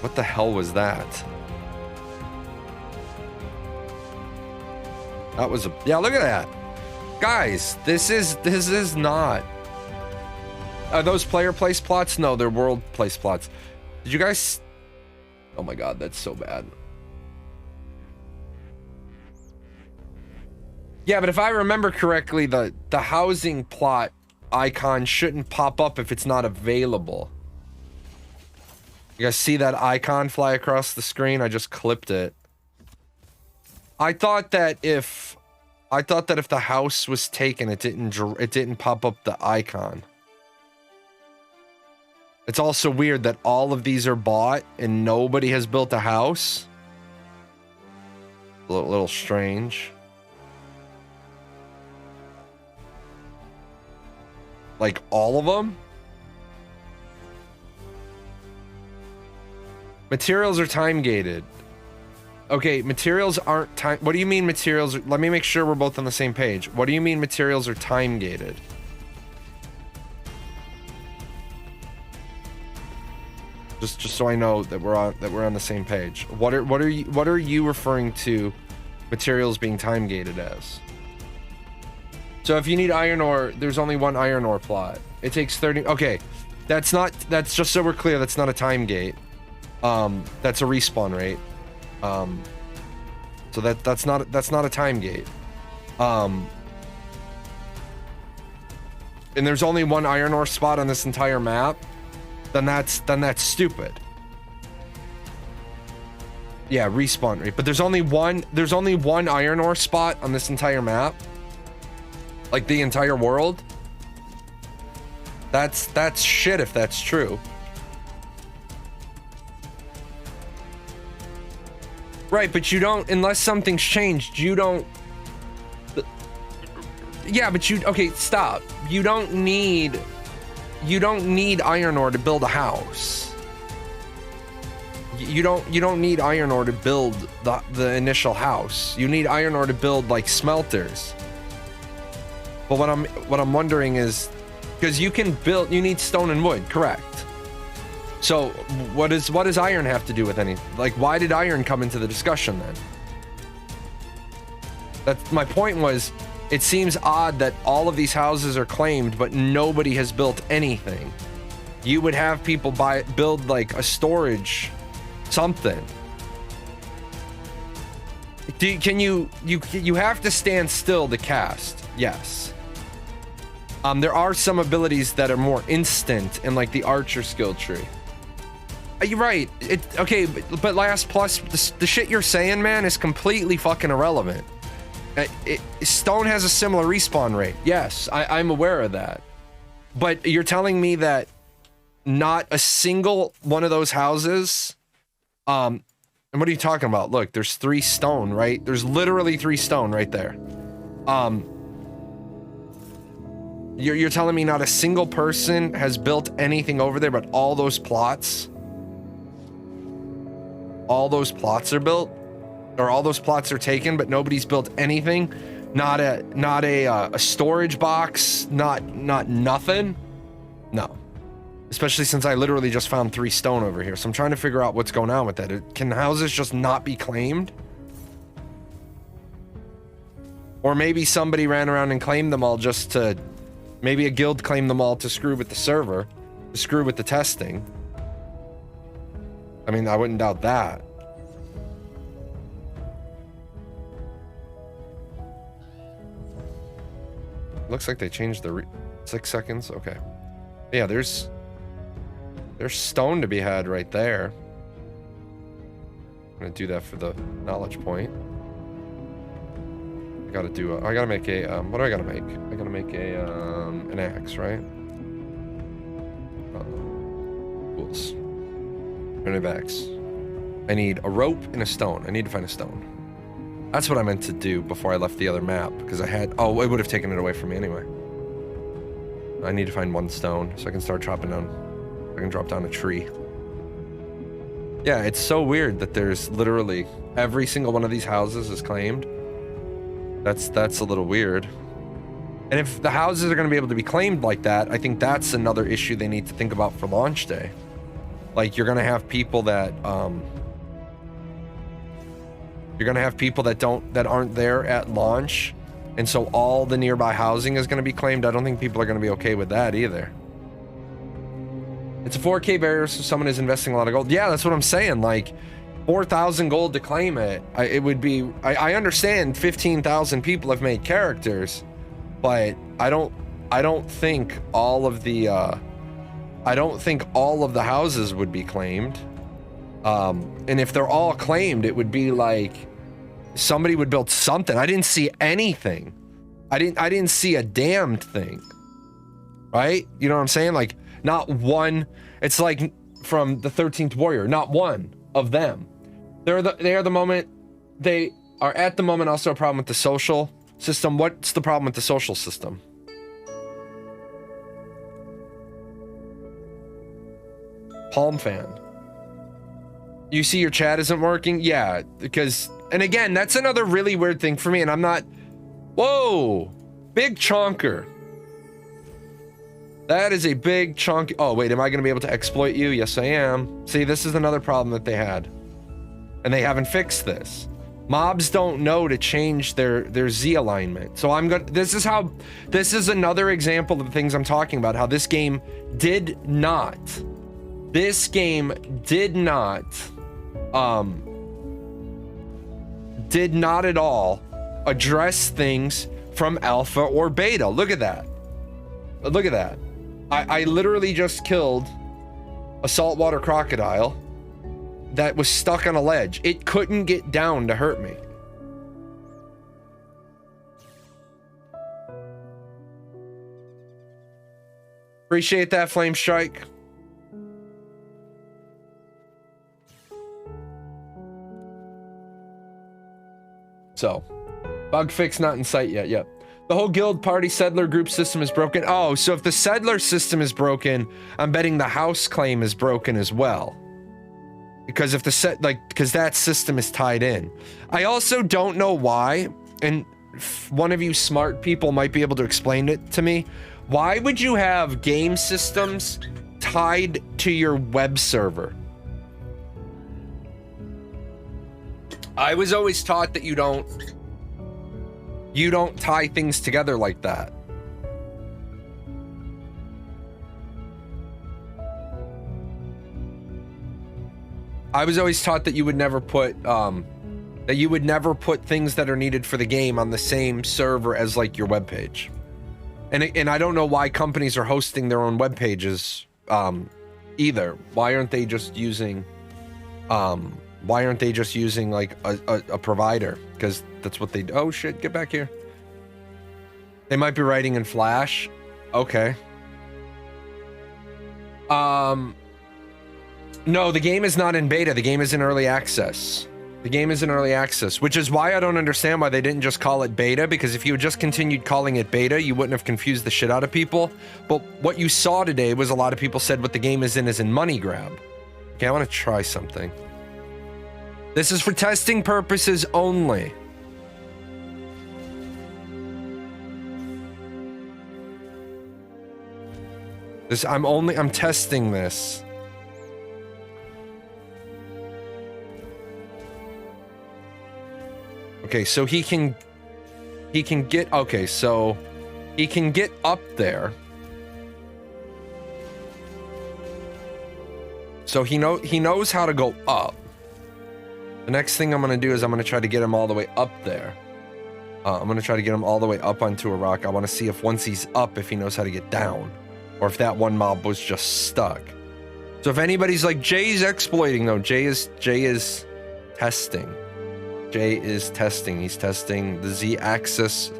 What the hell was that? That was a, yeah, look at that. Guys, this is not. Are those player place plots? No, they're world place plots. Did you guys? Oh my god, that's so bad. Yeah, but if I remember correctly, the housing plot icon shouldn't pop up if it's not available. You guys see that icon fly across the screen? I just clipped it. I thought that if the house was taken, it didn't pop up the icon. It's also weird that all of these are bought and nobody has built a house. A little strange. Like all of them? Materials are time gated. Okay, materials aren't time. What do you mean materials? Let me make sure we're both on the same page. What do you mean materials are time gated? Just so I know that we're on the same page. What are you referring to materials being time gated as? So if you need iron ore, there's only one iron ore plot. It takes 30. Okay, that's just so we're clear. That's not a time gate. That's a respawn rate. So that's not a time gate. And there's only one iron ore spot on this entire map. Then that's stupid. Yeah, respawn rate. But there's only one iron ore spot on this entire map. Like the entire world. That's shit if that's true. Right, but you don't, unless something's changed, you don't. Yeah, but okay, stop. You don't need iron ore to build a house. You don't need iron ore to build the initial house. You need iron ore to build like smelters. But what I'm wondering is, because you need stone and wood, correct? So what does iron have to do with anything? Like, why did iron come into the discussion then? That's my point. Was it seems odd that all of these houses are claimed, but nobody has built anything. You would have people build like a storage, something. You have to stand still to cast? Yes. There are some abilities that are more instant in like the archer skill tree. You're right. Okay, but last plus the shit you're saying, man, is completely fucking irrelevant. Stone has a similar respawn rate. Yes, I'm aware of that. But you're telling me that not a single one of those houses, and what are you talking about? Look, there's 3 stone, right? There's literally 3 stone right there. You're telling me not a single person has built anything over there, but all those plots are built, or all those plots are taken, but nobody's built anything. Not a storage box, not nothing. No, especially since I literally just found 3 stone over here. So I'm trying to figure out what's going on with that. Can houses just not be claimed? Or maybe somebody ran around and claimed them all just to, maybe a guild claimed them all to screw with the server, to screw with the testing. I mean, I wouldn't doubt that. Looks like they changed the 6 seconds. Okay. Yeah, there's stone to be had right there. I'm gonna do that for the knowledge point. I gotta make a, what do I gotta make? I gotta make a, an axe, right? Tools. An axe. I need a rope and a stone. I need to find a stone. That's what I meant to do before I left the other map, because I had, oh, it would have taken it away from me anyway. I need to find 1 stone so I can start chopping down, I can drop down a tree. Yeah, it's so weird that there's literally every single one of these houses is claimed. That's a little weird. And if the houses are going to be able to be claimed like that, I think that's another issue they need to think about for launch day. Like, you're going to have people that that aren't there at launch, and so all the nearby housing is going to be claimed. I don't think people are going to be okay with that either. It's a 4K barrier, so someone is investing a lot of gold. Yeah, that's what I'm saying. Like, 4,000 gold to claim it. It would be, I understand 15,000 people have made characters, but I don't think all of the houses would be claimed. And if they're all claimed, it would be like somebody would build something. I didn't see anything. I didn't see a damned thing. Right? You know what I'm saying? Like, not one. It's like from the 13th Warrior, not one of them. They are the moment. They are at the moment also a problem with the social system. What's the problem with the social system? Palm fan. You see your chat isn't working? Yeah, because, and again, that's another really weird thing for me, and I'm not, whoa, big chonker. That is a big chunk. Oh, wait, am I going to be able to exploit you? Yes, I am. See, this is another problem that they had, and they haven't fixed this. Mobs don't know to change their Z alignment. So this is another example of the things I'm talking about, how this game did not at all address things from alpha or beta. Look at that. Look at that. I literally just killed a saltwater crocodile that was stuck on a ledge. It couldn't get down to hurt me. Appreciate that, Flame Strike. So, bug fix not in sight yet. Yep. The whole guild party settler group system is broken. Oh, so if the settler system is broken, I'm betting the house claim is broken as well. Because if because that system is tied in. I also don't know why, and one of you smart people might be able to explain it to me. Why would you have game systems tied to your web server? I was always taught that you don't tie things together like that. I was always taught that you would never put things that are needed for the game on the same server as like your web page. And I don't know why companies are hosting their own web pages either. Why aren't they just using like a provider? Because that's what they do. Oh shit, get back here. They might be writing in Flash. Okay. No, the game is not in beta. The game is in early access. The game is in early access, which is why I don't understand why they didn't just call it beta, because if you had just continued calling it beta, you wouldn't have confused the shit out of people. But what you saw today was a lot of people said what the game is in money grab. Okay, I want to try something. This is for testing purposes only. I'm testing this. Okay, so he can get, okay, so he can get up there. So he knows how to go up. The next thing I'm going to do is I'm going to try to get him all the way up there. I'm going to try to get him all the way up onto a rock. I want to see if once he's up, if he knows how to get down. Or if that one mob was just stuck. So if anybody's like, Jay's exploiting, no, Jay is testing. Jay is testing. He's testing the Z-axis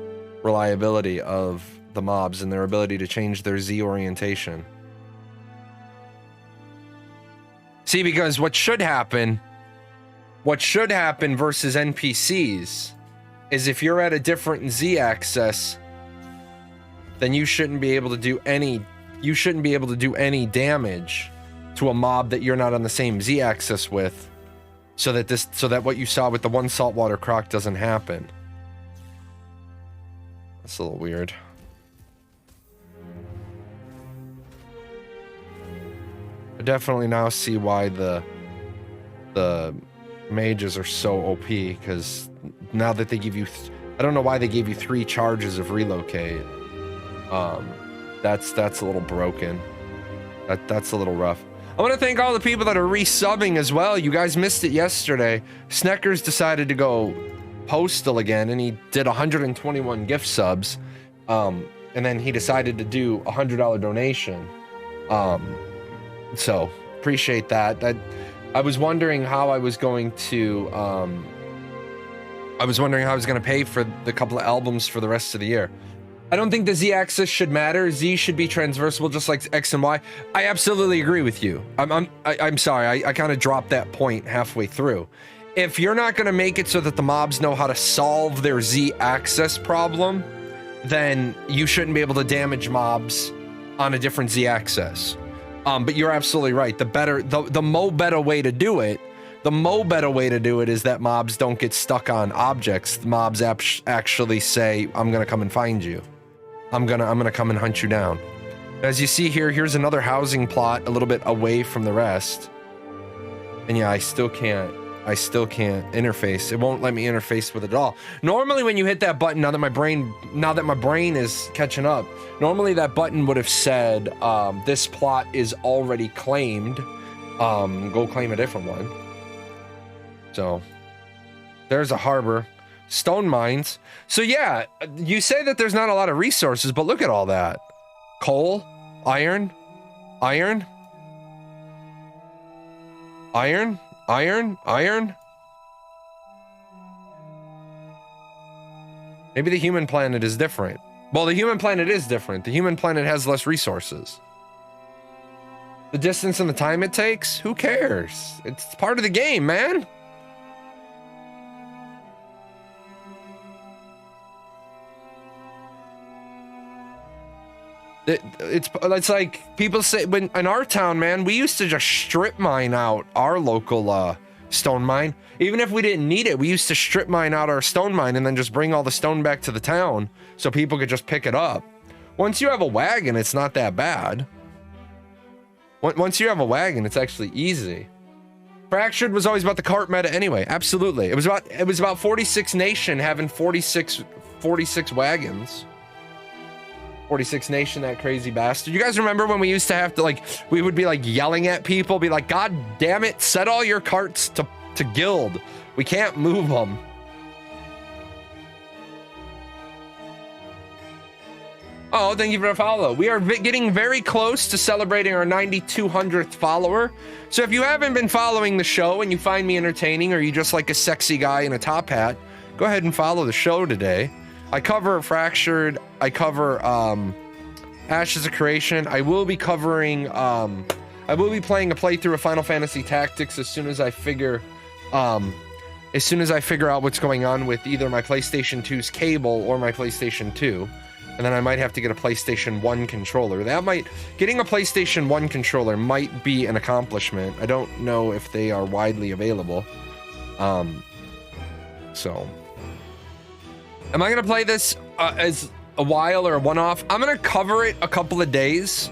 reliability of the mobs and their ability to change their Z orientation. See, because what should happen versus NPCs is if you're at a different Z-axis, then you shouldn't be able to do any damage to a mob that you're not on the same Z-axis with. So that what you saw with the one saltwater croc doesn't happen. That's a little weird. I definitely now see why the mages are so OP, because now that they give you, I don't know why they gave you 3 charges of relocate. That's a little broken. That's a little rough. I want to thank all the people that are resubbing as well. You guys missed it yesterday. Sneckers decided to go postal again, and he did 121 gift subs. And then he decided to do a $100 donation. So appreciate that. I was wondering how I was going to pay for the couple of albums for the rest of the year. I don't think the Z-axis should matter. Z should be transversal, just like X and Y. I absolutely agree with you. I'm sorry. I kind of dropped that point halfway through. If you're not going to make it so that the mobs know how to solve their Z-axis problem, then you shouldn't be able to damage mobs on a different Z-axis. But you're absolutely right. The better way to do it. The better way to do it is that mobs don't get stuck on objects. The mobs actually say, "I'm gonna come and find you. I'm gonna come and hunt you down." As you see here, here's another housing plot a little bit away from the rest. And yeah, I still can't interface. It won't let me interface with it at all. Normally when you hit that button, now that my brain is catching up, normally that button would have said, this plot is already claimed. Go claim a different one. So there's a harbor, stone mines. So yeah, you say that there's not a lot of resources, but look at all that. Coal, iron. Maybe the human planet is different. Well, the human planet is different. The human planet has less resources. The distance and the time it takes, who cares? It's part of the game, man. It's like people say, when in our town, man, we used to just strip mine out our local stone mine. Even if we didn't need it, we used to strip mine out our stone mine and then just bring all the stone back to the town so people could just pick it up. Once you have a wagon, it's not that bad. Once you have a wagon, it's actually easy. Fractured was always about the cart meta anyway. Absolutely. It was about 46 Nation having 46 wagons. 46 Nation, that crazy bastard. You guys remember when we used to have to, like, we would be like yelling at people, be like, "God damn it, set all your carts to guild. We can't move them." Oh, thank you for the follow. We are getting very close to celebrating our 9200th follower. So if you haven't been following the show and you find me entertaining, or you just like a sexy guy in a top hat, go ahead and follow the show today. I cover Fractured. I cover Ashes of Creation. I will be covering. I will be playing a playthrough of Final Fantasy Tactics as soon as I figure out what's going on with either my PlayStation 2's cable or my PlayStation 2, and then I might have to get a PlayStation 1 controller. Getting a PlayStation 1 controller might be an accomplishment. I don't know if they are widely available. So. Am I going to play this as a while or a one-off? I'm going to cover it a couple of days,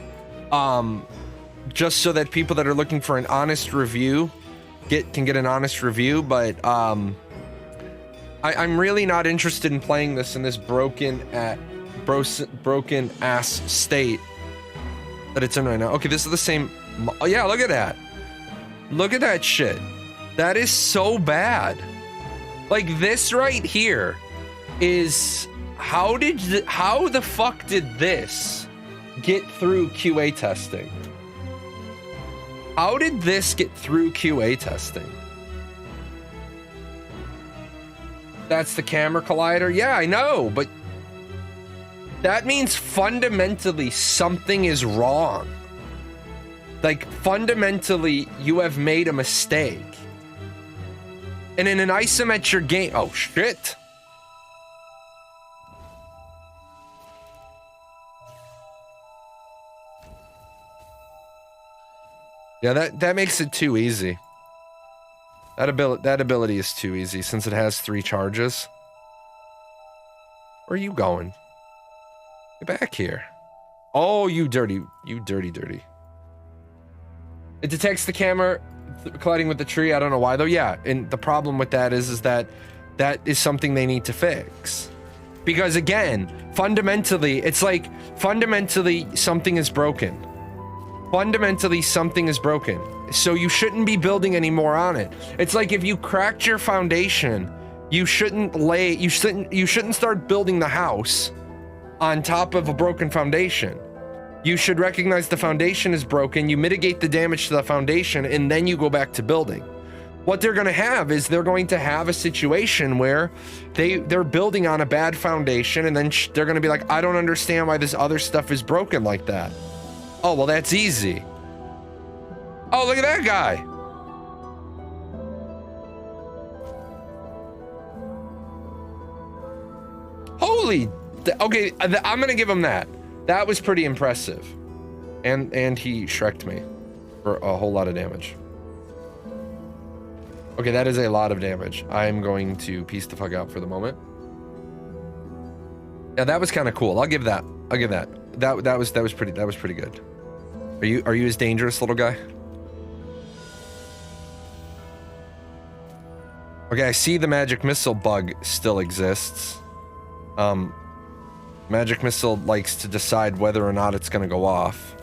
just so that people that are looking for an honest review can get an honest review. But I'm really not interested in playing this in this broken ass state that it's in right now. Okay, this is the same. Oh, yeah, look at that. Look at that shit. That is so bad. Like, this right here is how the fuck did this get through QA testing? How did this get through QA testing? That's the camera collider. Yeah, I know, but that means fundamentally something is wrong. Like, fundamentally you have made a mistake. And in an isometric game, oh shit. Yeah, that makes it too easy. That ability is too easy since it has 3 charges. Where are you going? Get back here. Oh, you dirty. It detects the camera colliding with the tree. I don't know why though. Yeah, and the problem with that is that is something they need to fix. Because again, fundamentally, it's like fundamentally something is broken. fundamentally something is broken. So you shouldn't be building any more on it. It's like if you cracked your foundation, you shouldn't start building the house on top of a broken foundation. You should recognize the foundation is broken, you mitigate the damage to the foundation, and then you go back to building. What they're going to have is they're going to have a situation where they're building on a bad foundation, and then they're going to be like, I don't understand why this other stuff is broken like that. Oh, well, that's easy. Oh, look at that guy. Holy, okay, I'm going to give him that. That was pretty impressive. And he shreked me for a whole lot of damage. Okay, that is a lot of damage. I'm going to piece the fuck out for the moment. Yeah, that was kind of cool. I'll give that. I'll give that. That was pretty good. Are you as dangerous, little guy? Okay, I see the magic missile bug still exists. Magic missile likes to decide whether or not it's gonna go off.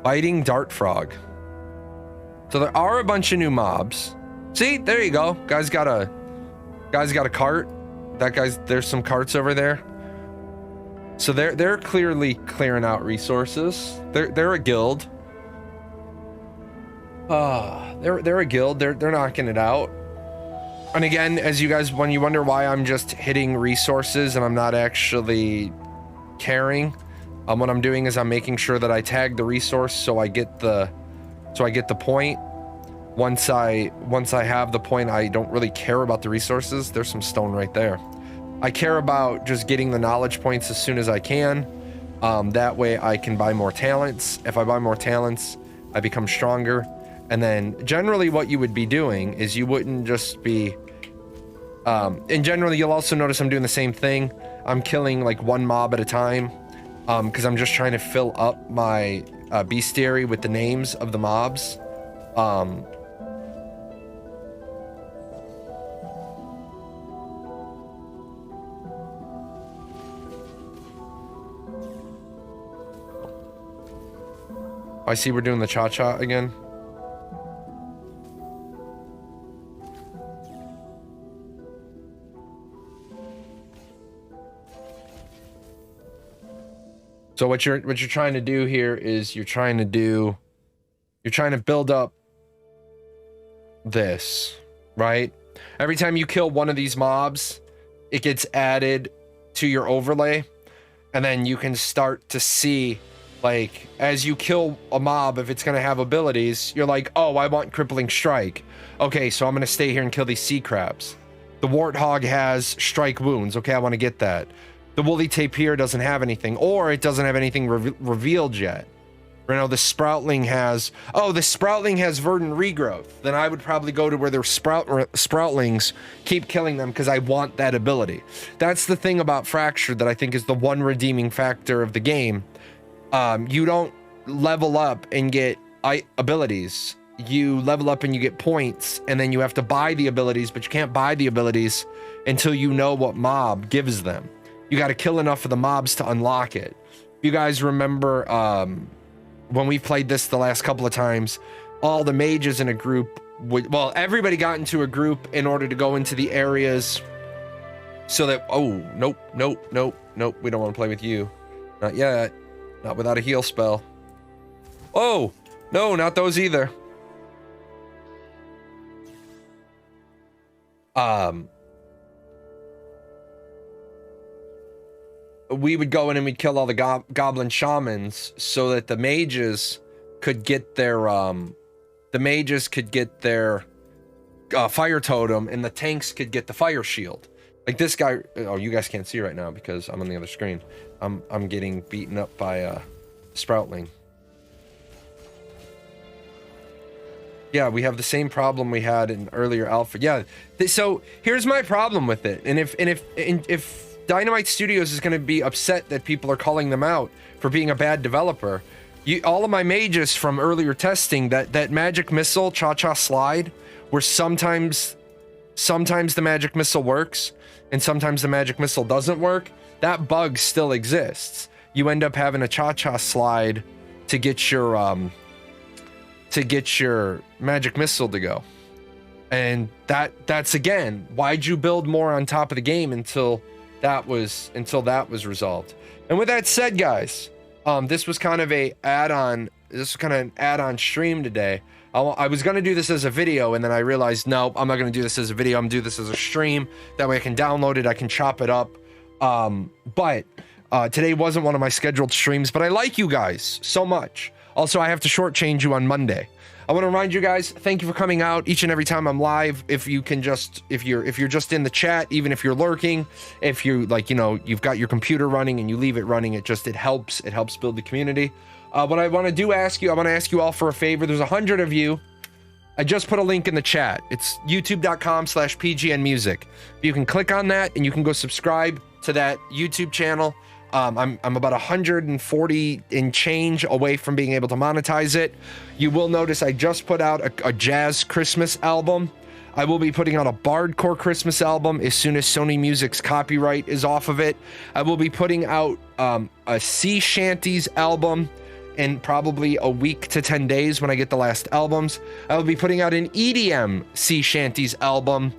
Biting dart frog. So there are a bunch of new mobs. See, there you go. Guy's got a cart. There's some carts over there. So they're clearly clearing out resources. They're a guild. They're a guild. They're knocking it out. And again, as you guys, when you wonder why I'm just hitting resources and I'm not actually caring, what I'm doing is I'm making sure that I tag the resource so I get the point. Once I have the point, I don't really care about the resources. There's some stone right there. I care about just getting the knowledge points as soon as I can. That way I can buy more talents. If I buy more talents, I become stronger. And then generally what you would be doing is you wouldn't just be... and generally you'll also notice I'm doing the same thing. I'm killing like one mob at a time. Because I'm just trying to fill up my bestiary with the names of the mobs. I see we're doing the cha-cha again. So what you're trying to do here is you're trying to build up this, right? Every time you kill one of these mobs, it gets added to your overlay, and then you can start to see, like, as you kill a mob, if it's going to have abilities, you're like, oh, I want crippling strike. Okay, so I'm going to stay here and kill these sea crabs. The warthog has strike wounds. Okay, I want to get that. The woolly tapir doesn't have anything, or it doesn't have anything revealed yet. You know, the sproutling has, oh, the sproutling has verdant regrowth. Then I would probably go to where their sproutlings, keep killing them because I want that ability. That's the thing about Fractured that I think is the one redeeming factor of the game. You don't level up and get abilities. You level up and you get points, and then you have to buy the abilities, but you can't buy the abilities until you know what mob gives them. You got to kill enough of the mobs to unlock it. You guys remember when we played this the last couple of times, all the mages in a group well, everybody got into a group in order to go into the areas so that, oh, nope, we don't want to play with you. Not yet. Not without a heal spell. Oh, no, not those either. We would go in and we'd kill all the goblin shamans so that the mages could get their fire totem, and the tanks could get the fire shield. Like this guy, oh, you guys can't see right now because I'm on the other screen. I'm getting beaten up by Sproutling. Yeah, we have the same problem we had in earlier alpha. Yeah, so here's my problem with it. And if Dynamite Studios is going to be upset that people are calling them out for being a bad developer, all of my mages from earlier testing, that magic missile cha-cha slide, where sometimes the magic missile works and sometimes the magic missile doesn't work, that bug still exists. You end up having a cha-cha slide to get your magic missile to go. And that's again, why'd you build more on top of the game until that was resolved? And with that said, guys, this was kind of an add-on stream today. I was going to do this as a video, and then I realized, no, I'm not going to do this as a video. I'm going to do this as a stream. That way I can download it. I can chop it up. But today wasn't one of my scheduled streams, but I like you guys so much. Also, I have to shortchange you on Monday. I want to remind you guys, thank you for coming out each and every time I'm live. If you're just in the chat, even if you're lurking, if you you've got your computer running and you leave it running, it helps build the community. What I want to ask you all for a favor. There's 100 of you. I just put a link in the chat. It's youtube.com/pgnmusic. You can click on that and you can go subscribe to that YouTube channel. I'm about 140 and change away from being able to monetize it. You will notice I just put out a jazz Christmas album. I will be putting out a bardcore Christmas album as soon as Sony Music's copyright is off of it. I will be putting out a sea shanties album in probably a week to 10 days when I get the last albums. I will be putting out an EDM sea shanties album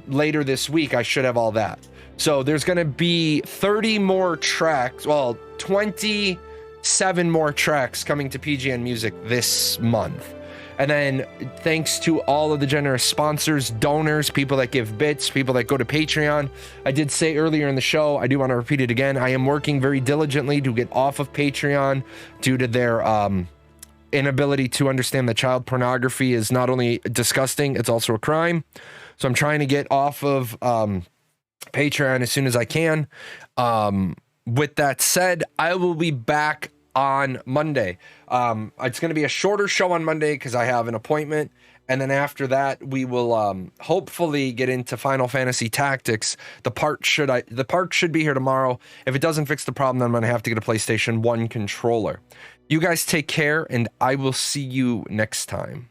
later this week. I should have all that. So there's going to be 30 more tracks, well, 27 more tracks coming to PGN Music this month. And then thanks to all of the generous sponsors, donors, people that give bits, people that go to Patreon. I did say earlier in the show, I do want to repeat it again. I am working very diligently to get off of Patreon due to their inability to understand that child pornography is not only disgusting, it's also a crime. So I'm trying to get off of Patreon as soon as I can. With that said, I will be back on Monday. It's going to be a shorter show on Monday because I have an appointment, and then after that we will hopefully get into Final Fantasy Tactics. The park should be here tomorrow. If it doesn't fix the problem, then I'm going to have to get a PlayStation 1 controller. You guys take care, and I will see you next time.